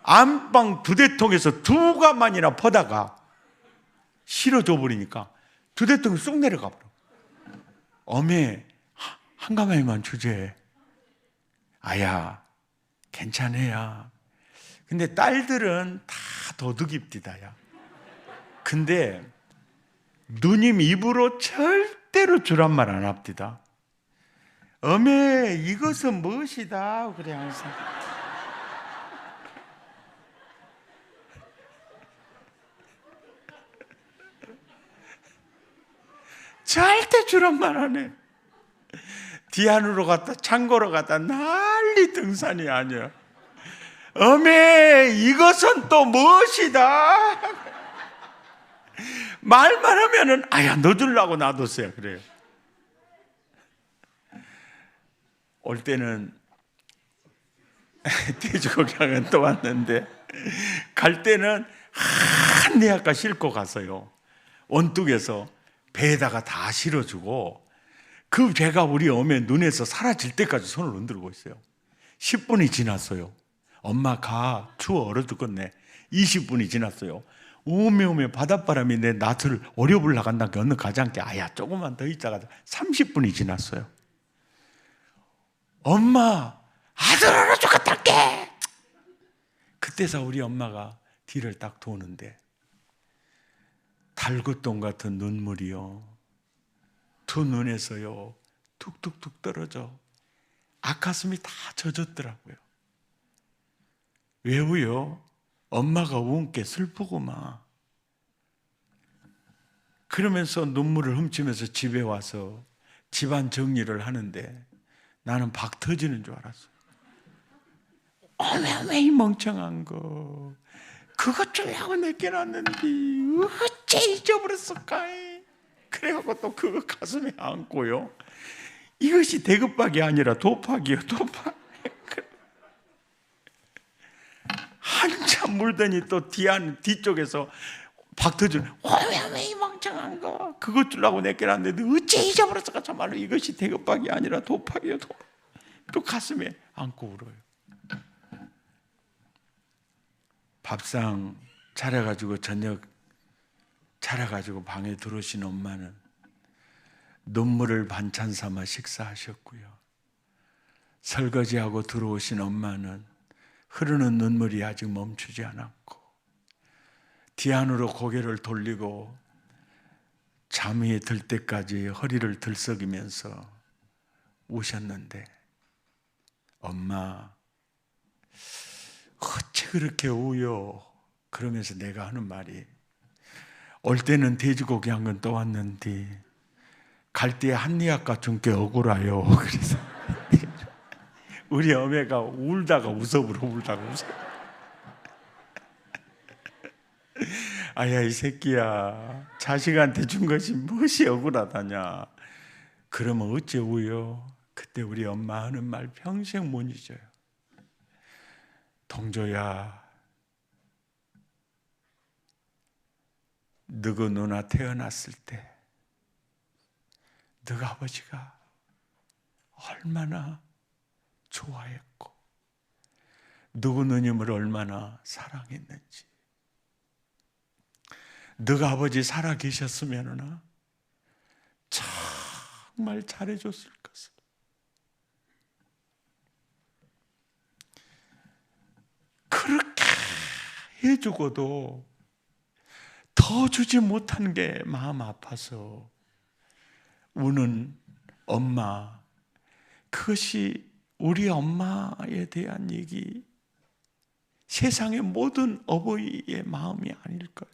안방 부대통에서 두 가마니나 퍼다가 실어줘 버리니까 두 대통이 쑥 내려가 버려. 어메 한 가마니만 주제. 아야 괜찮아야. 근데 딸들은 다 도둑입디다야. 근데 누님 입으로 절대로 주란 말 안 합디다. 어메 이것은 무엇이다 그래 항상. 절대 주란 말 안 해. 디안으로 갔다 창고로 갔다 난리 등산이 아니야. 어메 이것은 또 무엇이다. 말만 하면은 아야 너 주려고 놔뒀어요 그래요. 올 때는 돼지고기 하면 또 왔는데 갈 때는 한 대학가 싣고 가서요. 원뚝에서 배에다가 다 실어주고 그 배가 우리 어머니 눈에서 사라질 때까지 손을 흔들고 있어요. 10분이 지났어요. 엄마 가 추워 얼어 죽겠네. 20분이 지났어요. 오메 바닷바람이 내 낯을 어려불 나간다. 어느 가지 않게 아야 조금만 더 있다가 30분이 지났어요. 엄마 아들 얼어 죽겠다께. 그때서 우리 엄마가 뒤를 딱 도는데 달굣돈 같은 눈물이요 두 눈에서요 툭툭툭 떨어져 앞가슴이 다 젖었더라고요. 왜요? 엄마가 운 게 슬프구만. 그러면서 눈물을 훔치면서 집에 와서 집안 정리를 하는데 나는 박 터지는 줄 알았어요. 어메 이 멍청한 거. 그것 주려고 내껴놨는데 어째 잊어버렸을까? 그래갖고 또 그거 가슴에 안고요. 이것이 대급박이 아니라 도박이요, 도박. 한참 물더니 또 뒤쪽에서 박터준, 왜 이 멍청한 거. 그것 주려고 내껴놨는데 어째 잊어버렸을까? 참말로 이것이 대급박이 아니라 도박이요, 도박. 또 가슴에 안고 울어요. 밥상 차려가지고 저녁 차려가지고 방에 들어오신 엄마는 눈물을 반찬 삼아 식사하셨고요. 설거지하고 들어오신 엄마는 흐르는 눈물이 아직 멈추지 않았고 뒤 안으로 고개를 돌리고 잠이 들 때까지 허리를 들썩이면서 우셨는데, 엄마 어째 그렇게 우요? 그러면서 내가 하는 말이, 올 때는 돼지고기 한 건 떠왔는데 갈 때 한리약 같은 게 억울해요. 그래서 우리 어머니가 울다가 울다가 웃어. 아야 이 새끼야, 자식한테 준 것이 무엇이 억울하다냐. 그러면 어째 우요? 그때 우리 엄마 하는 말 평생 못 잊어요. 동조야, 너그 누나 태어났을 때 너가 아버지가 얼마나 좋아했고 너그 누님을 얼마나 사랑했는지, 너가 아버지 살아 계셨으면 정말 잘해줬을 것을. 그렇게 해주고도 더 주지 못한 게 마음 아파서 우는 엄마, 그것이 우리 엄마에 대한 얘기, 세상의 모든 어버이의 마음이 아닐까요?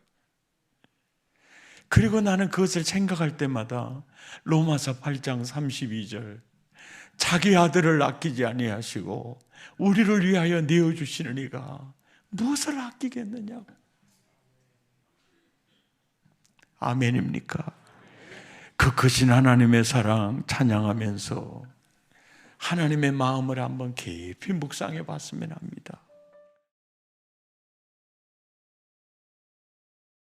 그리고 나는 그것을 생각할 때마다 로마서 8장 32절, 자기 아들을 아끼지 아니하시고 우리를 위하여 내어주시는 이가 무엇을 아끼겠느냐고. 아멘입니까? 그 크신 하나님의 사랑 찬양하면서 하나님의 마음을 한번 깊이 묵상해 봤으면 합니다.